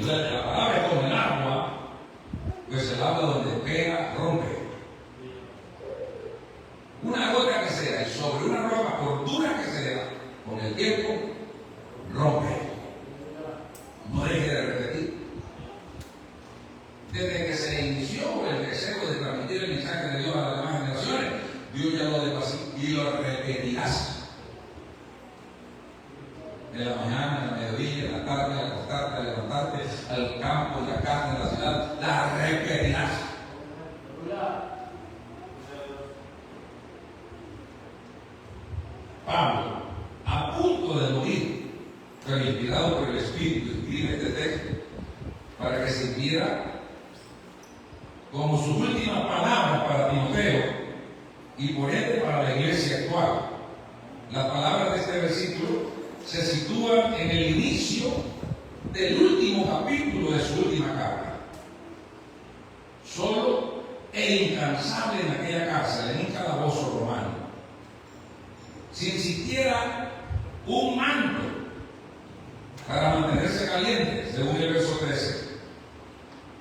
la palabra es como el agua, pues el agua donde pega, rompe. Una gota que sea y sobre una roca, por dura que sea, con el tiempo, rompe. No deje de repetir. Desde que se inició el deseo de transmitir el mensaje de Dios a las demás generaciones, Dios ya lo dejó así y lo repetirás. En la mañana, en la mediodía, en la tarde, al acostarte, al levantarte, al campo, en la casa, en la ciudad, la repetirás. Pablo, a punto de morir, pero inspirado por el Espíritu, escribe este texto para que sirviera como sus últimas palabras para Timoteo y por ende para la iglesia actual. Las palabras de este versículo se sitúan en el inicio del último capítulo de su última carta. Solo e incansable en aquella cárcel, en un calabozo romano, sin siquiera un manto para mantenerse caliente, según el verso 13.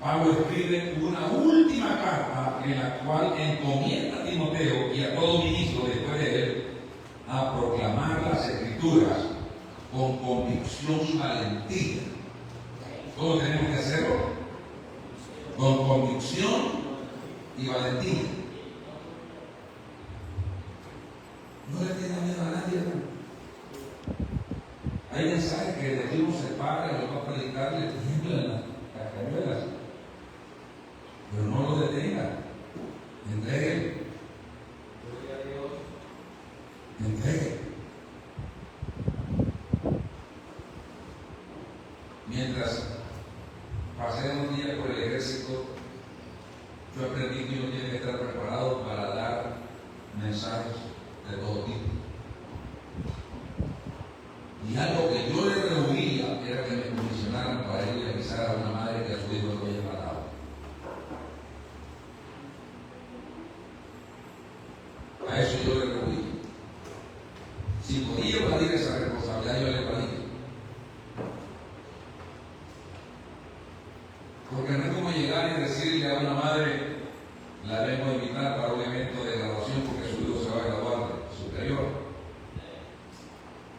Pablo escribe una última carta en la cual encomienda a Timoteo y a todo ministro después de él a proclamar las Escrituras con convicción y valentía. ¿Cómo tenemos que hacerlo? Con convicción y valentía. No le tenga miedo a nadie, hermano. Hay mensajes que decimos el Padre lo va a predicar, le tiemblan las cañuelas. Pero no lo detenga. Entregue. Entregue. Mientras pasé unos días por el ejército, yo aprendí que uno tiene que estar preparado para dar mensajes de todo tipo. Y algo que yo le rehuía era que me comisionaran para ir a avisar a una madre que a su hijo lo había matado. A eso yo le rehuía. Si podía evadir esa responsabilidad, yo le evadía. Porque no es como llegar y decirle a una madre, la vengo a invitar para un evento de graduación porque su hijo se va a graduar superior.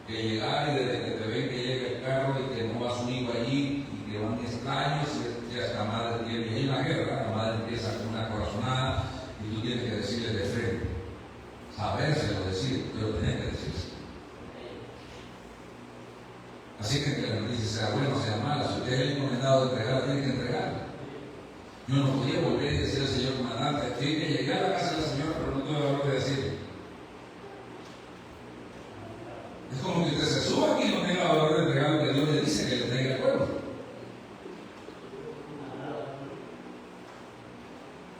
Que llegar y desde que te ven que llega el carro y que no va su hijo allí y que van extraños, ya esta madre tiene ahí la guerra, la madre empieza con una corazonada y tú tienes que decirle de frente. Sabérselo decir, pero tenés que decirse. Así que la noticia sea buena o sea mala, si usted es el encomendado de entregar, tiene que entregar. Yo no podía volver y decir al señor comandante, sí que llegué a la casa de la señora, pero no tuve valor de decirle. Es como que usted se suba aquí y no tenga valor de entregar lo que Dios le dice que le entregue al pueblo.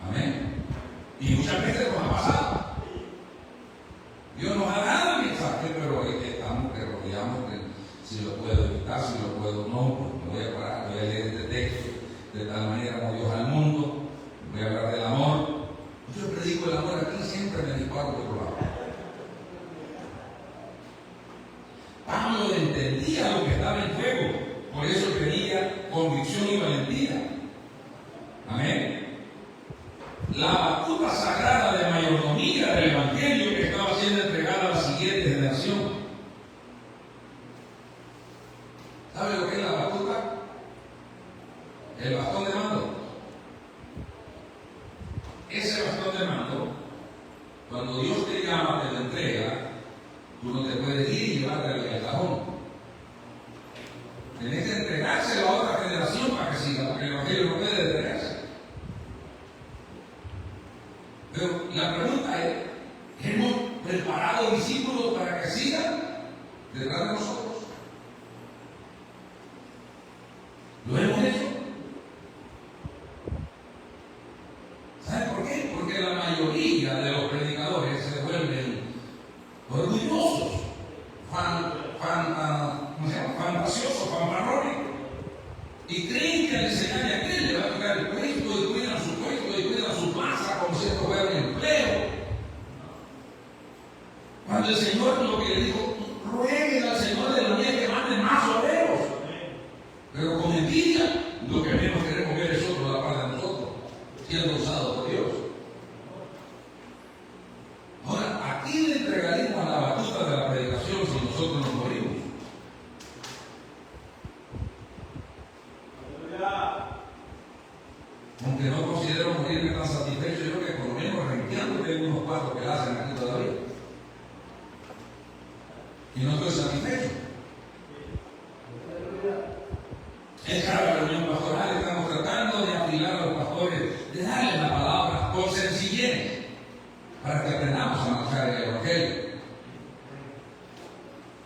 Amén. Y muchas veces nos ha pasado. Dios nos ha dado el mensaje, pero es que estamos que rodeamos que si lo puedo evitar, si lo puedo no, pues me voy a parar, voy a leer este texto de tal manera como Dios al mundo, voy a hablar del amor. Yo predico el amor aquí, siempre me disparo por otro lado. Pablo entendía lo que estaba en juego, por eso tenía convicción y valentía. Amén. La batuta sagrada de mayordomía del Evangelio que estaba siendo entregada a la siguiente generación. ¿Sabe lo que es la batuta? El bastón de mando. Ese bastón de mando, cuando Dios te llama, te lo entrega, tú no te puedes ir y llevarte al cajón. Tienes que entregárselo a otra generación para que siga, porque el Evangelio no puede detenerse. Pero la pregunta es, ¿hemos preparado discípulos para que sigan detrás de nosotros? ¿Lo hemos hecho? ¿Saben por qué? Porque la mayoría de los predicadores se vuelven orgullosos, fantasiosos, fanfarrones, y creen que al enseñar a aquel le va a tocar el puesto y cuidan su puesto y cuidan su plaza como si esto fuera un empleo. Cuando el Señor lo que le dijo, rueguen al Señor de la mía que mande más obreros. Pero con envidia, lo que menos queremos ver es otro la par de nosotros, siendo usado por Dios. Ahora, ¿a quién le entregaríamos la batuta de la predicación si nosotros nos morimos? Aunque no considero morirme tan satisfecho, yo creo que por lo menos renqueando tengo unos cuatro que la hacen aquí todavía. Y no estoy satisfecho. En cada reunión pastoral estamos tratando de afilar a los pastores, de darles la palabra con sencillez, para que aprendamos a marchar el Evangelio.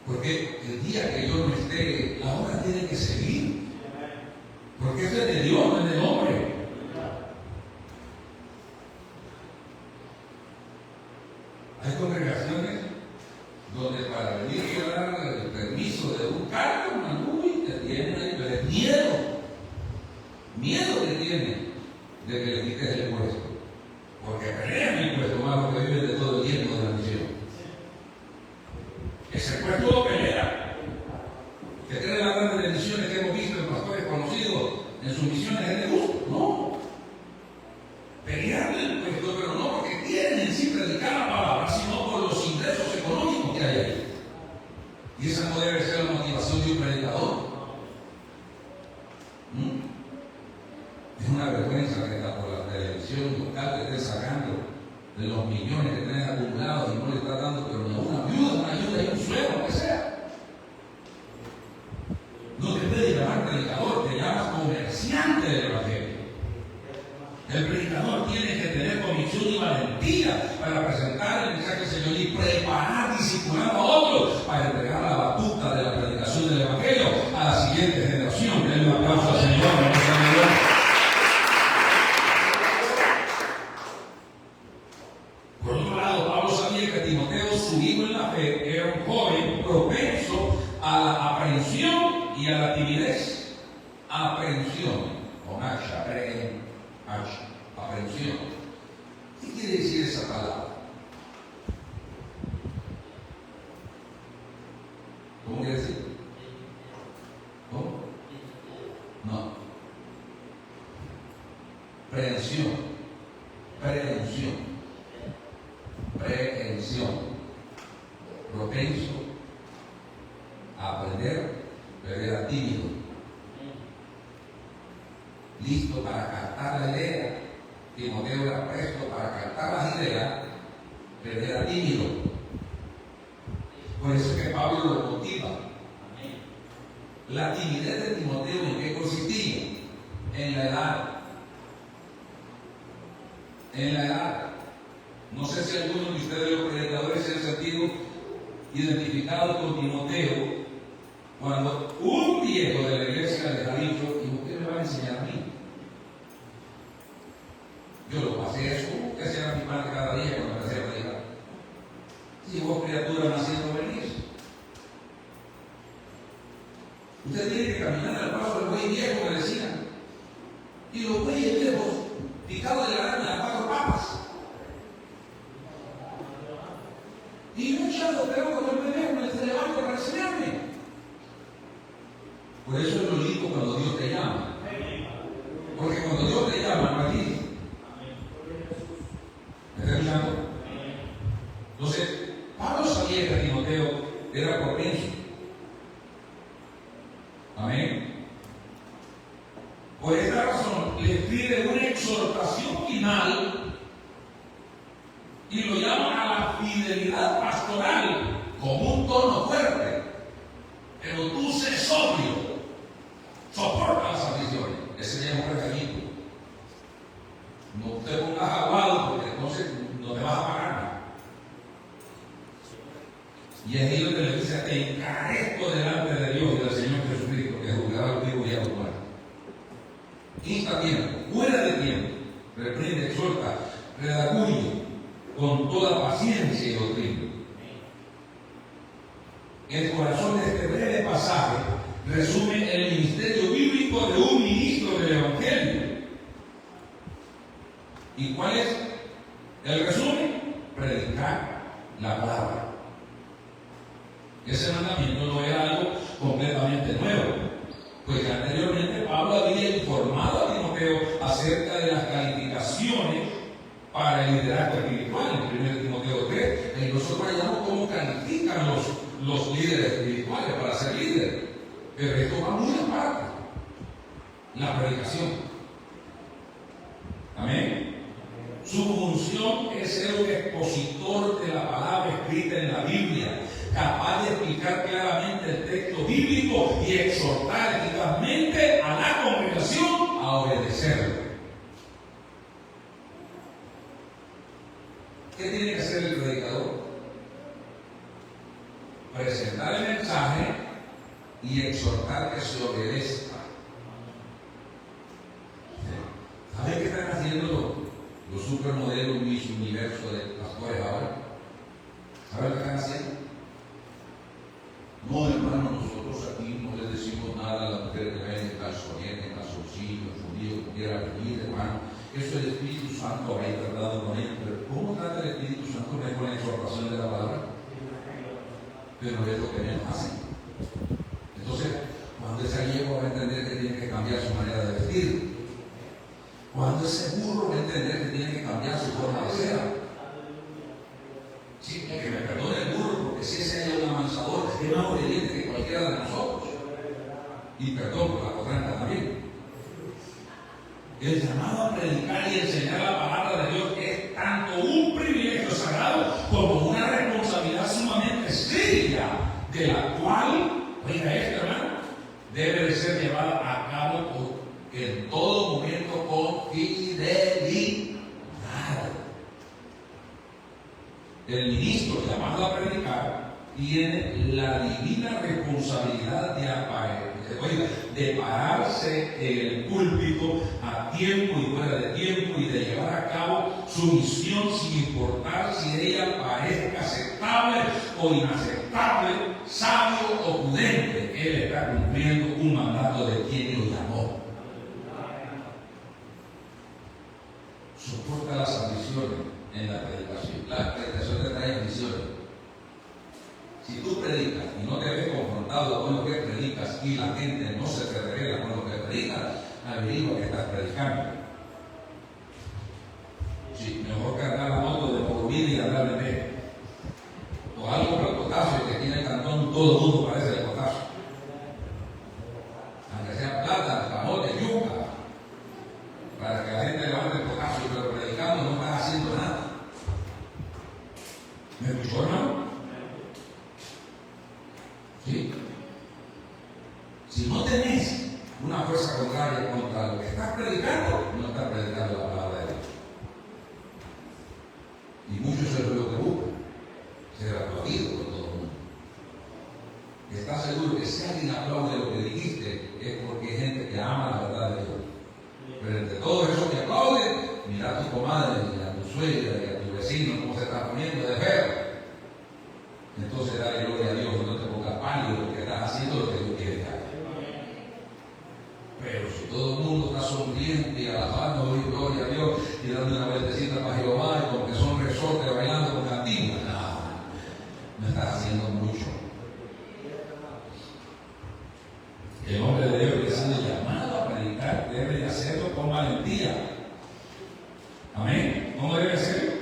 Porque el día que yo no esté, la obra tiene que seguir. Porque eso es de Dios, no es del hombre. Hay congregaciones donde para venir a dar el permiso de un cargo, una nube, te tienen ahí, pero es miedo que tienen de que le quites el puesto. Porque pelean el puesto más lo que viven de todo el tiempo de la misión. Ese puesto lo pelea. ¿Usted cree las grandes bendiciones que hemos visto en pastores conocidos en sus misiones de gusto? No. Pelearle el puesto, pero no porque quieren en sí predicar la palabra, sino por los ingresos económicos que hay ahí. Y esa no debe ser la motivación de un predicador. Es una vergüenza que está por la televisión local que esté sacando de los millones que tienen acumulados y no le está dando, pero ni a una viuda, una ayuda y un sueldo, lo que sea. No te puedes llamar predicador, te llamas comerciante del Evangelio. El predicador tiene que tener convicción y valentía para presentar el mensaje del Señor y preparar, discipulando a otros para entregar la batuta de la predicación del Evangelio a la siguiente generación. Denle un aplauso al Señor. Por otro lado, Pablo sabía que Timoteo, su hijo en la fe, era un joven propenso a la aprensión y a la timidez. Aprensión, con H, aprensión. ¿Qué quiere decir esa palabra? ¿Cómo quiere decir? ¿Cómo? No. Prehensión. Propenso a aprender, pero era tímido. Listo para captar la idea. Timoteo era presto para captar las ideas, pero era tímido. Por eso es que Pablo lo motiva. La timidez de Timoteo, ¿en qué consistía? En la edad. En la edad. No sé si algunos de ustedes, los predicadores, se han sentido identificados con Timoteo cuando un viejo de la iglesia les ha dicho: ¿y usted me va a enseñar a mí? Yo lo pasé eso, que hacía mi padre cada día cuando empecé a predicar. Si vos, criatura, naciendo venís, usted tiene que caminar al paso del buey viejo, me decían. Y los bueyes viejos, picados de la araña, a 4 papas. Y yo echando, pero cuando el bebé me levanto para enseñarme. Por eso es lo lindo cuando Dios te llama. Porque cuando Dios te llama, no es lindo. ¿Me está escuchando? Entonces, Pablo sabía que Timoteo era propenso. Amén. Por esta razón, le pide una exhortación final y lo llama a la fidelidad pastoral con un tono fuerte. Pero tú sé sobrio, soporta las aflicciones. Ese ya es un regañito. No te pongas aguado porque entonces no te vas a pagar nada. Y es ahí donde le dice: te encarezco delante de Dios y del Señor Jesucristo, que juzgará a los vivos y a los muertos. Insta tiempo, fuera de tiempo, reprende, exhorta, redarguye con toda paciencia y doctrina. El corazón de este breve pasaje resume el ministerio bíblico de un ministro del Evangelio. ¿Y cuál es el resumen? Predicar la palabra. palabra. Ese mandamiento no era algo completamente nuevo. Pues ya anteriormente Pablo había informado a Timoteo acerca de las calificaciones para el liderazgo espiritual en 1 Timoteo 3. Y nosotros hallamos cómo califican los líderes espirituales para ser líderes. Pero esto va muy aparte. La predicación. Amén. Su función es ser un expositor de la palabra escrita en la Biblia, capaz de explicar claramente el texto bíblico y exhortar eficazmente a la congregación a obedecerlo. ¿Qué tiene que hacer el predicador? Presentar el mensaje y exhortar que se obedezca. ¿Saben qué están haciendo los supermodelos Miss Universo de pastores ahora? ¿Saben lo que están haciendo? No, hermano, nosotros aquí no le decimos nada a la mujer que vende calzoneta, en calzoncillo, fundido, que quiera venir, hermano. Eso el Espíritu Santo había tratado con ella. Pero ¿cómo trata el Espíritu Santo con la exhortación de la palabra? Pero es lo que ellos hacen. Entonces, cuando ese viejo va a entender que tiene que cambiar su manera de vestir, cuando ese burro va a entender que tiene que cambiar su forma de ser. Sí, que me perdone el burro, porque si ese es un amansador, es más obediente que cualquiera de nosotros. Y perdón por la potranca también. El llamado a predicar y enseñar la palabra de Dios es tanto un privilegio sagrado como una responsabilidad sumamente seria, de la cual, oiga esto, hermano, debe de ser llevada a cabo en todo momento con fidelidad. El ministro llamado a predicar tiene la divina responsabilidad de pararse en el púlpito a tiempo y fuera de tiempo y de llevar a cabo su misión sin importar si ella parezca aceptable o inaceptable, sabio o prudente. Él está cumpliendo un mandato de quien lo llamó. Soporta las ambiciones en la predicación. La predicación te trae ambiciones. Si tú predicas y no te ves confrontado con lo que predicas y la gente no se te revela con lo que predicas, averigua que estás predicando. Sí, mejor cargar la moto de Porvida y andar de pie. O algo para el potasio, que tiene el cantón, todo el mundo parece el potasio. Aunque sea plata, camote, yuca, para que la gente levante el potasio, pero predicando no estás haciendo nada. ¿Me escuchó, hermano? ¿Sí? Si no tenés una fuerza contraria contra lo que estás predicando, no estás predicando la palabra de Dios. Y muchos eso es lo que buscan, ser aplaudido por todo el mundo. ¿Estás seguro que si alguien aplaude lo que dijiste es porque hay gente que ama la verdad de Dios? Pero entre todos esos que aplauden, mira a tu comadre y a tu suegra y a tu vecino cómo se está poniendo de feo. Entonces dale gloria a Dios, no te pongas pálido porque estás haciendo lo que Dios quiere que hagas. Pero si todo el mundo está sonriente y alabando, gloria a Dios y dando una vueltecita para Jehová y como que son resortes bailando con cantina, no estás haciendo mucho. El hombre de Dios que está siendo llamado a predicar debe de hacerlo con valentía. Amén. ¿Cómo debe hacerlo?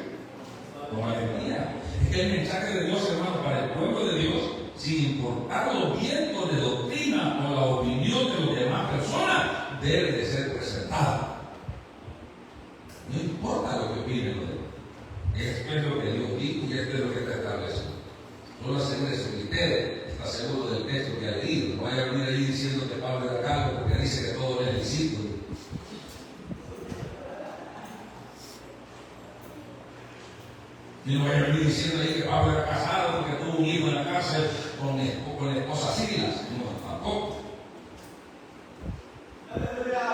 Con valentía. Es que el mensaje de Dios, hermano, para el pueblo de Dios, sin importar los vientos de doctrina o la opinión de las demás personas, debe de ser presentado. No importa lo que opinen los demás. Esto es lo que Dios dijo y esto es lo que está establecido. No lo asegure su criterio, está seguro del texto que ha leído. No vaya a venir ahí diciendo que Pablo era calvo porque dice que todo es lícito. Y no vaya a venir diciendo ahí que Pablo era casado porque tuvo un hijo en la cárcel con la esposa Silas. No, tampoco.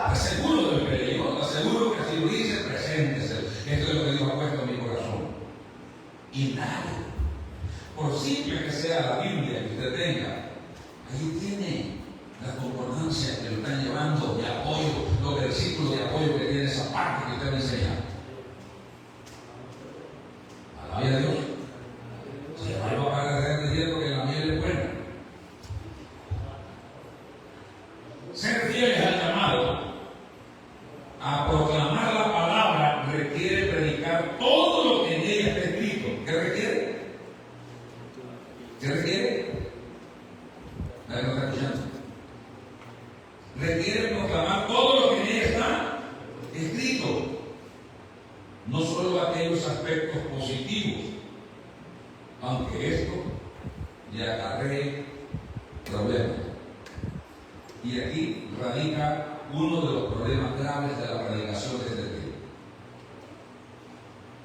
Aseguro de lo que leyó, aseguro que si lo dice, preséntese. Esto es lo que Dios ha puesto en mi corazón. Y nada, por simple que sea la Biblia que usted tenga, ahí tiene las concordancias que lo están llevando de apoyo, los versículos de apoyo que tiene esa parte que usted me enseña. Alabia a Dios. Si el hermano va a estar diciendo que la miel es buena. aunque esto le acarree problemas. Y aquí radica uno de los problemas graves de la predicación de este tiempo.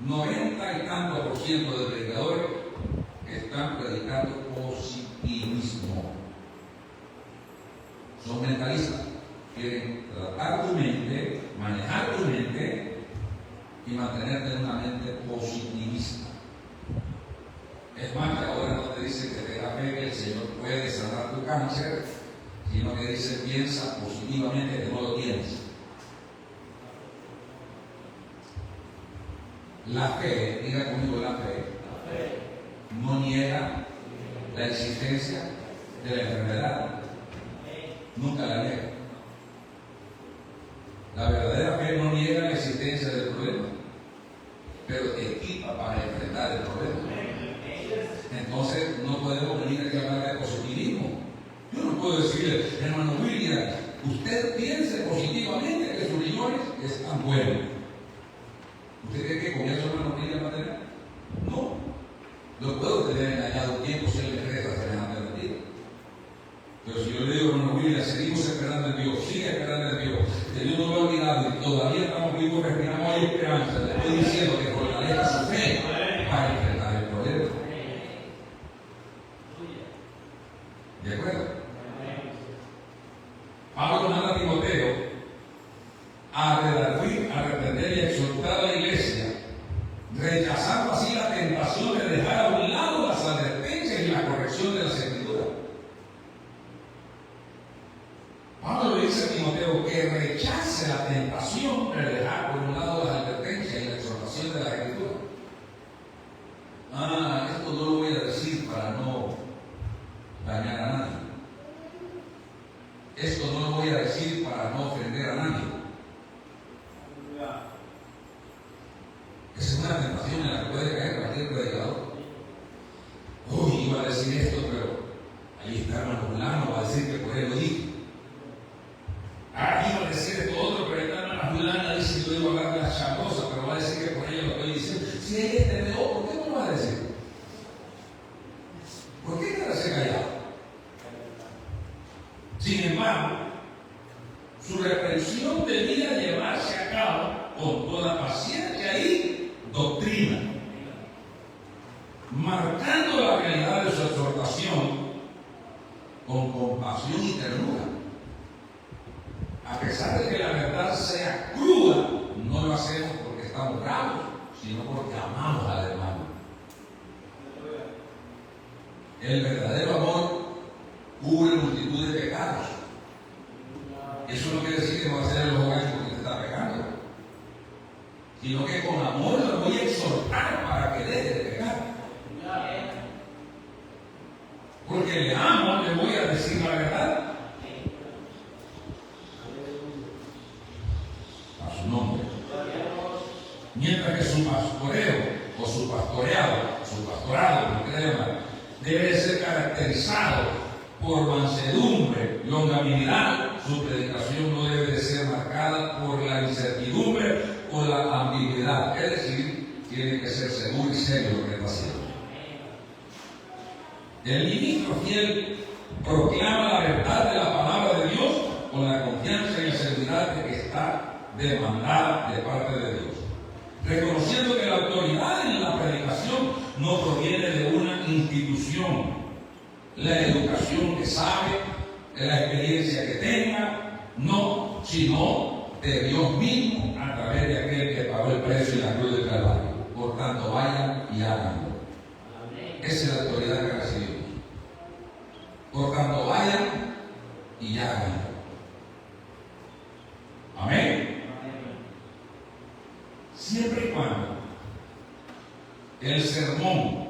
90 y tanto % de predicadores están predicando positivismo. Son mentalistas. Quieren tratar tu mente, manejar tu mente y mantenerte en una mente positivista. Es más, que ahora no te dicen que tengas fe que el Señor puede sanar tu cáncer, sino que dicen piensa positivamente que no lo tienes. La fe, diga conmigo la fe, no niega la existencia de la enfermedad. Nunca la niega. La verdadera fe no niega la existencia del problema, pero te equipa para enfrentar el problema. Entonces no podemos venir aquí a hablar de positivismo. Yo no puedo decirle, hermano William, usted piense positivamente que sus riñones están buenos. ¿Usted cree que con eso hermano William va a tener? No. Lo puedo tener engañado un tiempo si él le cree esa semejante mentira. Pero si yo le digo, hermano William, seguimos esperando en Dios, sigue esperando en Dios, que Dios no lo ha olvidado y todavía estamos vivos, respiramos, hay esperanza. Le estoy diciendo que fortalezca su fe para enfrentar el problema. ¿De acuerdo? Pablo manda a Timoteo a redarguir, a reprender y a exhortar a la iglesia, rechazando así la tentación de dejar a un lado las advertencias y la corrección de las escrituras. Pablo le dice a Timoteo que rechace la tentación de dejar por un lado las advertencias y la exhortación de la escritura. Esto no lo voy a decir para no dañar a nadie. Esto no lo voy a decir para no ofender a nadie. Esa es una tentación en la que puede caer cualquier predicador. Uy, iba a decir esto, pero ahí está hermano fulano, va a decir que por él lo dije. Iba a decir esto otro, pero esta hermana fulana dice que yo iba a hablar de las chambosas, pero va a decir que por ella lo estoy diciendo. Si ella es TVO, ¿por qué no lo va a decir? ¿Por qué quedarse callado? Sin embargo, su reprensión debía llevarse a cabo con toda paciencia y doctrina, marcando la realidad de su exhortación con compasión y ternura. A pesar de que la verdad sea cruda, no lo hacemos porque estamos bravos, sino porque amamos al hermano. El verdadero amor cubre multitud de pecados. Eso no quiere decir que no va a hacer los hogares porque te está pecando, sino que con amor lo voy a exhortar para que deje de pecar. Porque le amo, le voy a decir la verdad. A su nombre. Mientras que su pastoreo o su pastorado, como quiera llamar, debe ser caracterizado por mansedumbre, longanimidad, su predicación no debe de ser marcada por la incertidumbre o la ambigüedad. Es decir, tiene que ser seguro y serio lo que está haciendo. El ministro fiel proclama la verdad de la palabra de Dios con la confianza y la seguridad de que está demandada de parte de Dios, reconociendo que la autoridad en la predicación no proviene de una institución, la educación que sabe, de la experiencia que tenga, no, sino de Dios mismo a través de aquel que pagó el precio en la cruz del Calvario. Por tanto, vayan y háganlo. Esa es la autoridad que recibimos. Por tanto, vayan y háganlo. Amén. Siempre y cuando el sermón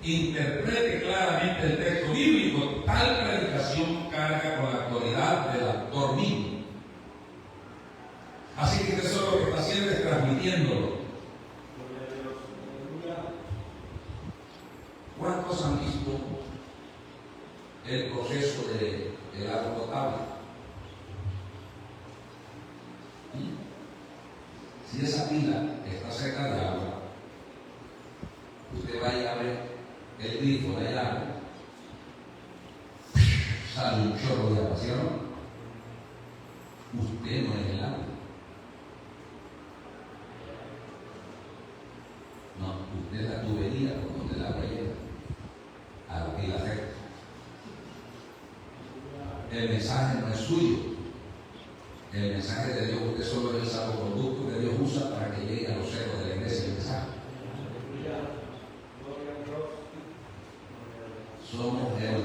interprete claramente el texto bíblico, tal predicación carga con la autoridad del autor mismo. Así que eso lo que está haciendo es transmitiéndolo. ¿Cuántos han visto el proceso del agua potable? Si esa pila está cerca de agua, usted vaya a ver el grifo del agua, sale un chorro de agua, ¿sí o no? Usted no es el agua. No, usted es la tubería por donde el agua llega a la pila recta. El mensaje no es suyo. El mensaje de Dios, usted solo es el salvoconducto que Dios usa para que llegue a los ecos de la iglesia el mensaje. Somos el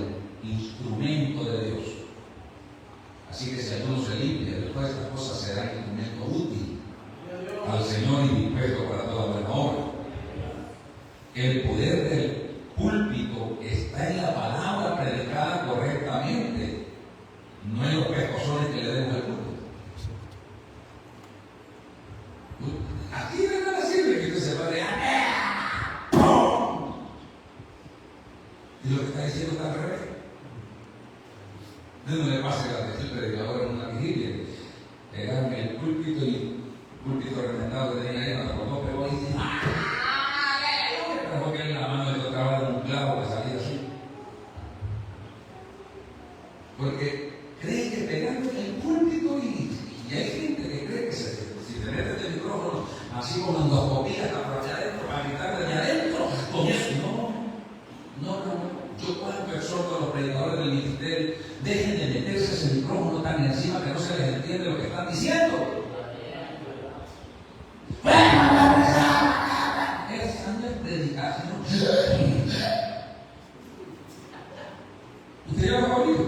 instrumento de Dios. Así que si alguno se limpia, después estas cosas serán instrumento útil al Señor y dispuesto para toda buena obra. El poder del púlpito está en la palabra predicada correctamente, no en los pescozones que le demos al culto. Aquí de nada sirve que usted se va de ¡pum! Y lo que está diciendo está al revés. No le pase la atención predicador en una vigilia. Pegarme el púlpito y el púlpito remendado que tenía ahí, cuando acordó, pegó y dice porque en la mano le tocaba de un clavo que salía así. Porque creen que pegando en el púlpito y hay gente que cree que si te metes el micrófono así como endoscopía hasta por allá adentro, para gritar desde adentro, con eso no. Yo cuando exhorto a los predicadores del ministerio, dejen de meterse ese micrófono tan encima que no se les entiende lo que están diciendo. Esa no es predicación. ¿Usted ya lo ha oído?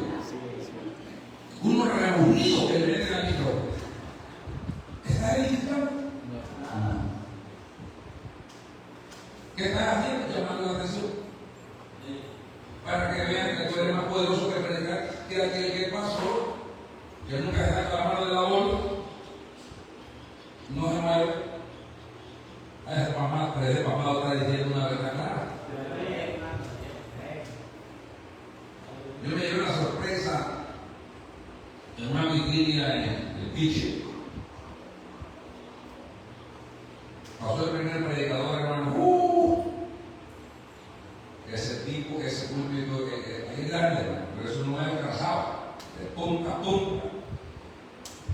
Uno reunido que le meten al micrófono. ¿Está registrado? No. ¿Qué estás haciendo? Llamando la atención. Para que vean que tú eres más poderoso que predicar que aquel que pasó, que nunca se saca la mano de la bolsa, no se mueve. Ese papá está diciendo una verdad clara. Yo me llevé una sorpresa en una vigilia en el Piche. Pasó el primer predicador, hermano. Ese tipo, ese púlpito que es grande, pero eso no es cansado, de punta a punta.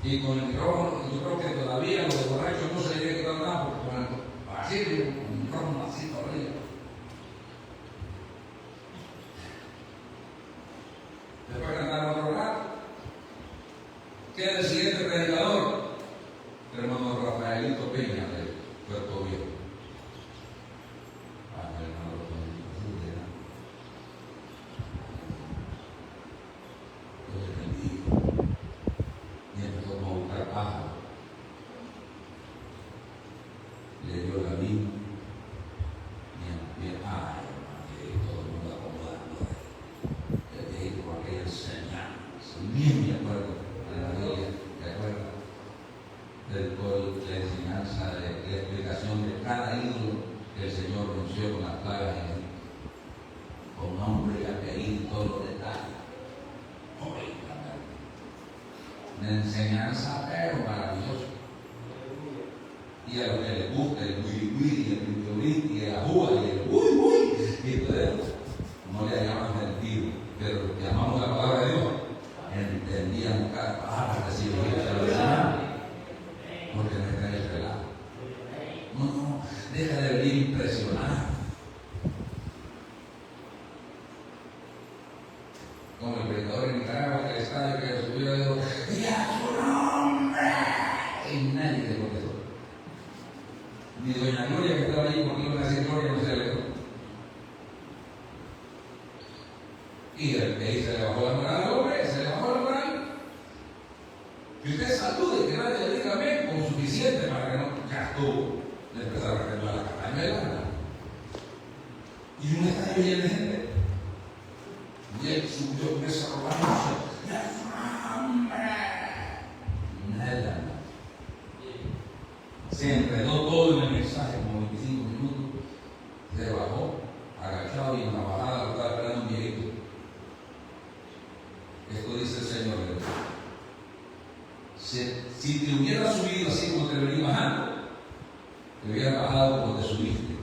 Y con el micrófono, yo creo que todavía los borrachos no se le quedan nada, porque con el micrófono así por arriba. Después cantaron otro rato. ¿Qué es el siguiente predicador? El hermano Rafaelito Peña, de Puerto Viejo. Le dio la vida, todo el mundo acomodando, le dijo aquella enseñanza, bien me acuerdo de la Biblia, ¿te acuerdas? La enseñanza, de la explicación de cada ídolo que el Señor venció con las plagas en él, con nombre y apellido y todos los detalles. Una enseñanza pero maravillosa. Y a los que les gusta el wiri, el wiri, el ajúa y el uy, y todo eso, no le llamamos sentido, pero llamamos la palabra de Dios, entendían cada palabra que se lo enseñaba, porque no está en el relato. No, deja de venir impresionado. Como el predicador en Nicaragua, que el estadio que subió, dijo, ¡ya su nombre! Y nadie le contestó. Ni doña Gloria, que estaba allí, porque iban a decir Gloria, no se alegró. Y el que se le bajó la moral al hombre, se le bajó la moral. Y usted salude, que nadie le diga amén, con suficiente para que no, ya estuvo. Le empezaron a cantar la campaña de la. Y un estadio lleno de gente. Y él subió con esa arrogancia. Nada. Se enredó todo en el mensaje, como 25 minutos. Se bajó, agachado y en la bajada lo estaba esperando un viejito. Esto dice el Señor. Si te hubiera subido así como te venía bajando, te hubiera bajado como te subiste.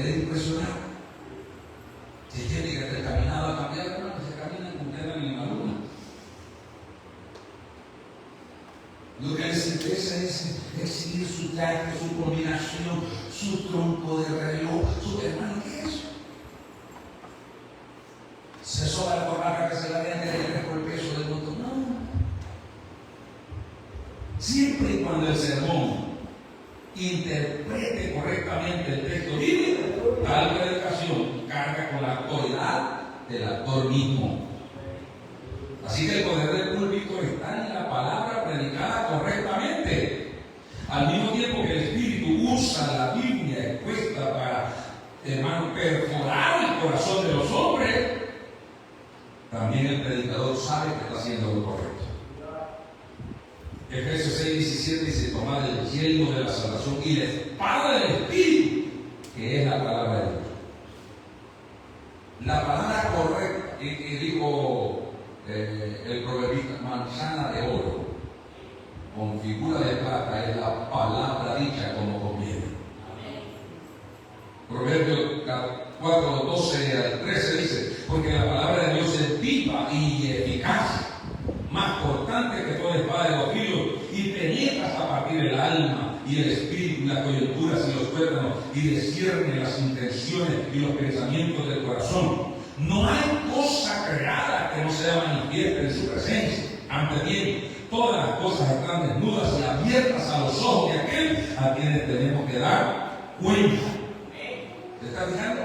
debe impresionar. Si hay gente que está caminado a cambiar, hermano, se camina con tela en la luna. Lo que les interesa es exhibir su traje, su combinación, su tronco de reloj, su hermano, ¿qué es eso? Se soba la corbata que se la vende por el peso del motor. No. Siempre y cuando el sermón interprete correctamente el texto bíblico, tal predicación carga con la autoridad del actor mismo. Así que el poder del púlpito está en la palabra predicada correctamente. Al mismo tiempo que el Espíritu usa la Biblia expuesta para, hermano, perforar el corazón de los hombres, también el predicador sabe que está haciendo lo correcto. Efesios 6:17 dice: tomad el yelmo de la salvación y la espada del Espíritu, que es la palabra de Dios. La palabra correcta, y dijo el proverbista, manzana de oro con figura de plata, es la palabra dicha como conviene. Proverbios 4:12 al 13 dice: porque la palabra de Dios es viva y eficaz, más cortante que toda espada de dos filos, y penetra hasta partir el alma y el espíritu, y las coyunturas y los tuétanos, y discierne las intenciones y los pensamientos del corazón. No hay cosa creada que no sea manifiesta en su presencia. Antes bien, todas las cosas están desnudas y abiertas a los ojos de aquel a quienes tenemos que dar cuenta. ¿Se está fijando?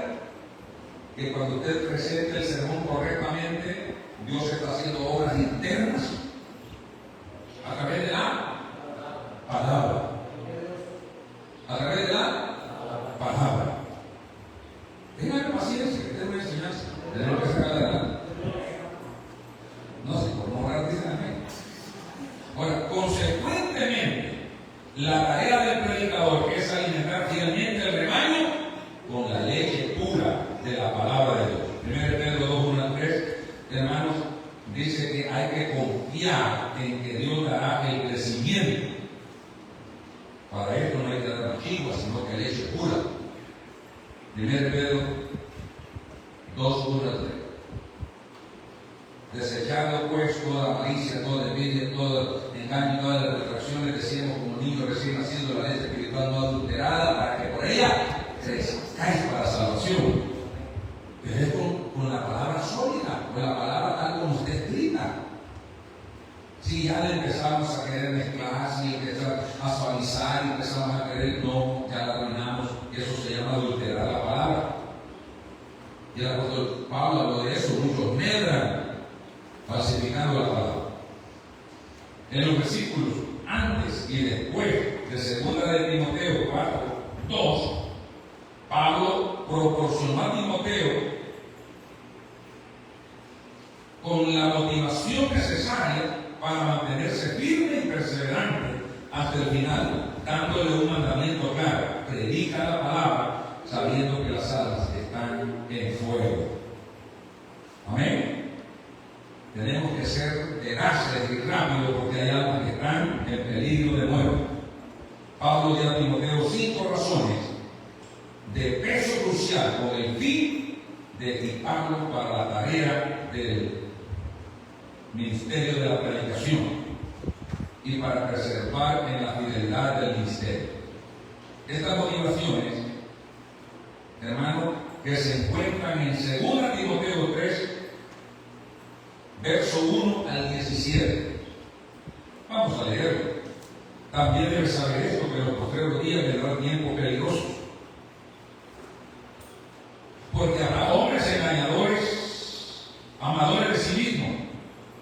Que cuando usted presente el sermón correctamente, Dios está haciendo obras internas a través de la palabra. A través de la palabra. Tengan paciencia, que tengo una enseñanza. Tenemos que sacar adelante. No sé, por no hablar, dicen amén. Ahora, consecuentemente, la tarea del predicador es alimentar fielmente el rebaño con la leche pura de la palabra de Dios. 1 Pedro 2:1-3, hermanos, dice que hay que confiar en que Dios dará el crecimiento. Para esto no hay que dar chivas, sino que leche pura. 1 Pedro 2:1-3. Desechando pues toda malicia, toda envidia, todo engaño, todas las retracciones, decíamos como niños recién nacidos, la leche espiritual no adulterada, para que por ella crezcáis para salvación. Pero es con la palabra sólida, con la palabra tal como está escrita. Si ya le empezamos a querer mezclar, si empezamos a suavizar, y empezamos a querer, no, ya la arruinamos, eso se llama adulterar la palabra. Y el apóstol Pablo habló de eso, muchos medran falsificando la palabra. En los versículos antes y después de 2 de Timoteo 4:2, Pablo proporcionó a Timoteo con la motivación necesaria para mantenerse firme y perseverante hasta el final, dándole un mandamiento claro: predica la palabra, sabiendo que las almas están en fuego. Amén. Tenemos que ser veraces y rápidos porque hay almas que están en peligro de muerte. Pablo dio a Timoteo 5 razones de peso crucial con el fin de equiparlo para la tarea del ministerio de la predicación y para preservar en la fidelidad del ministerio. Estas motivaciones, hermanos, que se encuentran en 2 Timoteo 3, verso 1 al 17. Vamos a leerlo. También debes saber esto, que en los postreros días vendrán tiempos peligrosos. Porque habrá hombres engañadores, amadores de sí mismos,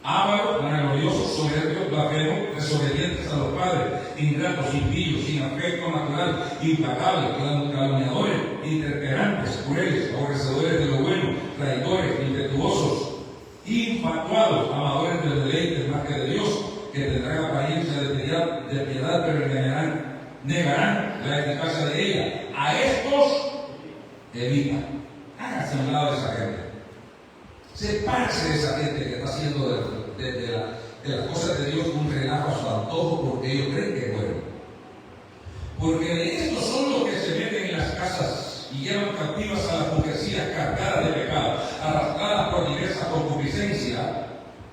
ávaros, vanagloriosos, soberbios, blasfemos, desobedientes a los padres, ingratos, impíos, sin afecto natural, implacables, calumniadores, intemperantes, crueles, aborrecedores de lo bueno, traidores, impetuosos, infatuados, amadores de los deleites más que de Dios, que tendrán apariencia de piedad, pero negarán la eficacia de ella. A estos evita. Hágase a un lado de esa gente. Sepárese de esa gente que está haciendo de las cosas de Dios un relajo a su antojo porque ellos creen que es bueno. Porque de estos son los que se meten en las casas y llevan cautivas a las mujercillas cargadas de pecado, arrastradas por diversas concupiscencias.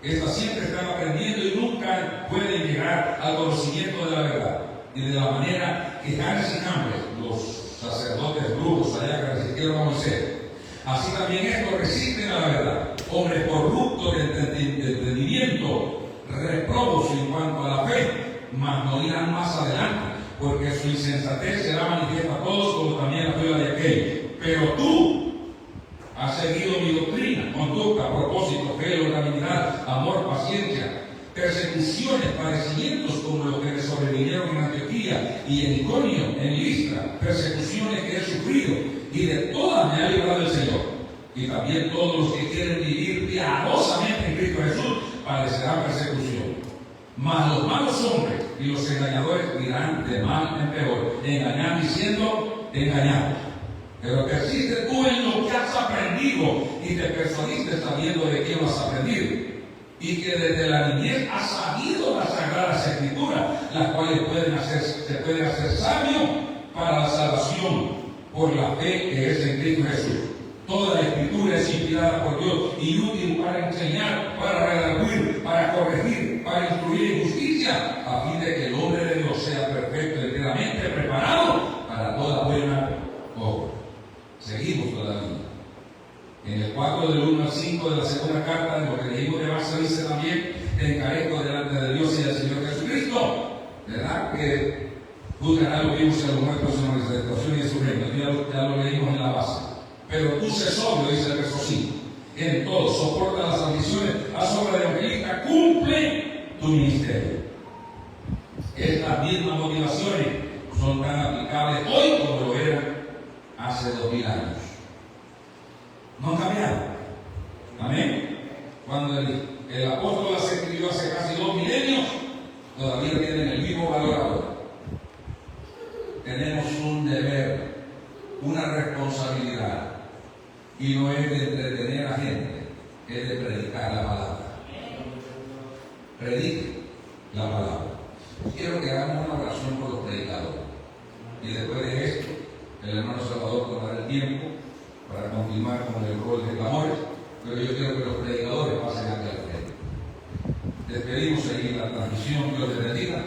Estas siempre están aprendiendo y nunca pueden llegar al conocimiento de la verdad. Y de la manera que Janes y Jambres, los sacerdotes brujos allá que resistieron a Moisés, así también estos resisten a la verdad. Hombres corruptos de entendimiento, reprobos en cuanto a la fe, mas no irán más adelante, porque su insensatez será manifiesta a todos, como también la prueba de aquellos. Pero tú has seguido mi doctrina, conducta, propósito, fe, longanimidad, amor, paciencia, persecuciones, padecimientos como los que me sobrevinieron en Antioquía y en Iconio, en Listra, persecuciones que he sufrido, y de todas me ha librado el Señor. Y también todos los que quieren vivir piadosamente en Cristo Jesús padecerán persecución. Mas los malos hombres y los engañadores irán de mal en peor, engañando y siendo engañados. Pero persiste tú en lo que has aprendido y te persuadiste sabiendo de quién lo has aprendido, y que desde la niñez has sabido las sagradas escrituras, las cuales se pueden hacer sabio para la salvación por la fe que es en Cristo Jesús. Toda la escritura es inspirada por Dios y útil para enseñar, para redarguir, para corregir, para instruir en justicia, a fin de que el hombre de Dios sea perfecto y enteramente preparado para toda buena obra. Seguimos todavía. En el 4 del 1 al 5 de la segunda carta, en lo que leímos de Marzo, dice también: te encarezco delante de Dios y del Señor Jesucristo, ¿verdad? Que juzgará a los vivos y a los muertos en la restauración y en su reino. Ya lo leímos en la base. Pero tú sé sobrio, dice el verso 5. En todo, soporta las aflicciones, haz obra de evangelista, cumple tu ministerio. Estas mismas motivaciones son tan aplicables hoy como lo eran hace 2000 años. No han cambiado. Amén. Cuando el apóstol las escribió hace casi 2 milenios, todavía tienen el mismo valor ahora. Tenemos un deber, una responsabilidad, y no es de entretener a gente, es de predicar la palabra. Predique la palabra. Quiero que hagamos una oración por los predicadores, y después de esto el hermano Salvador tomará el tiempo para continuar con el rol de clamores, pero yo quiero que los predicadores pasen aquí al frente. Despedimos ahí la transmisión. Dios les bendiga.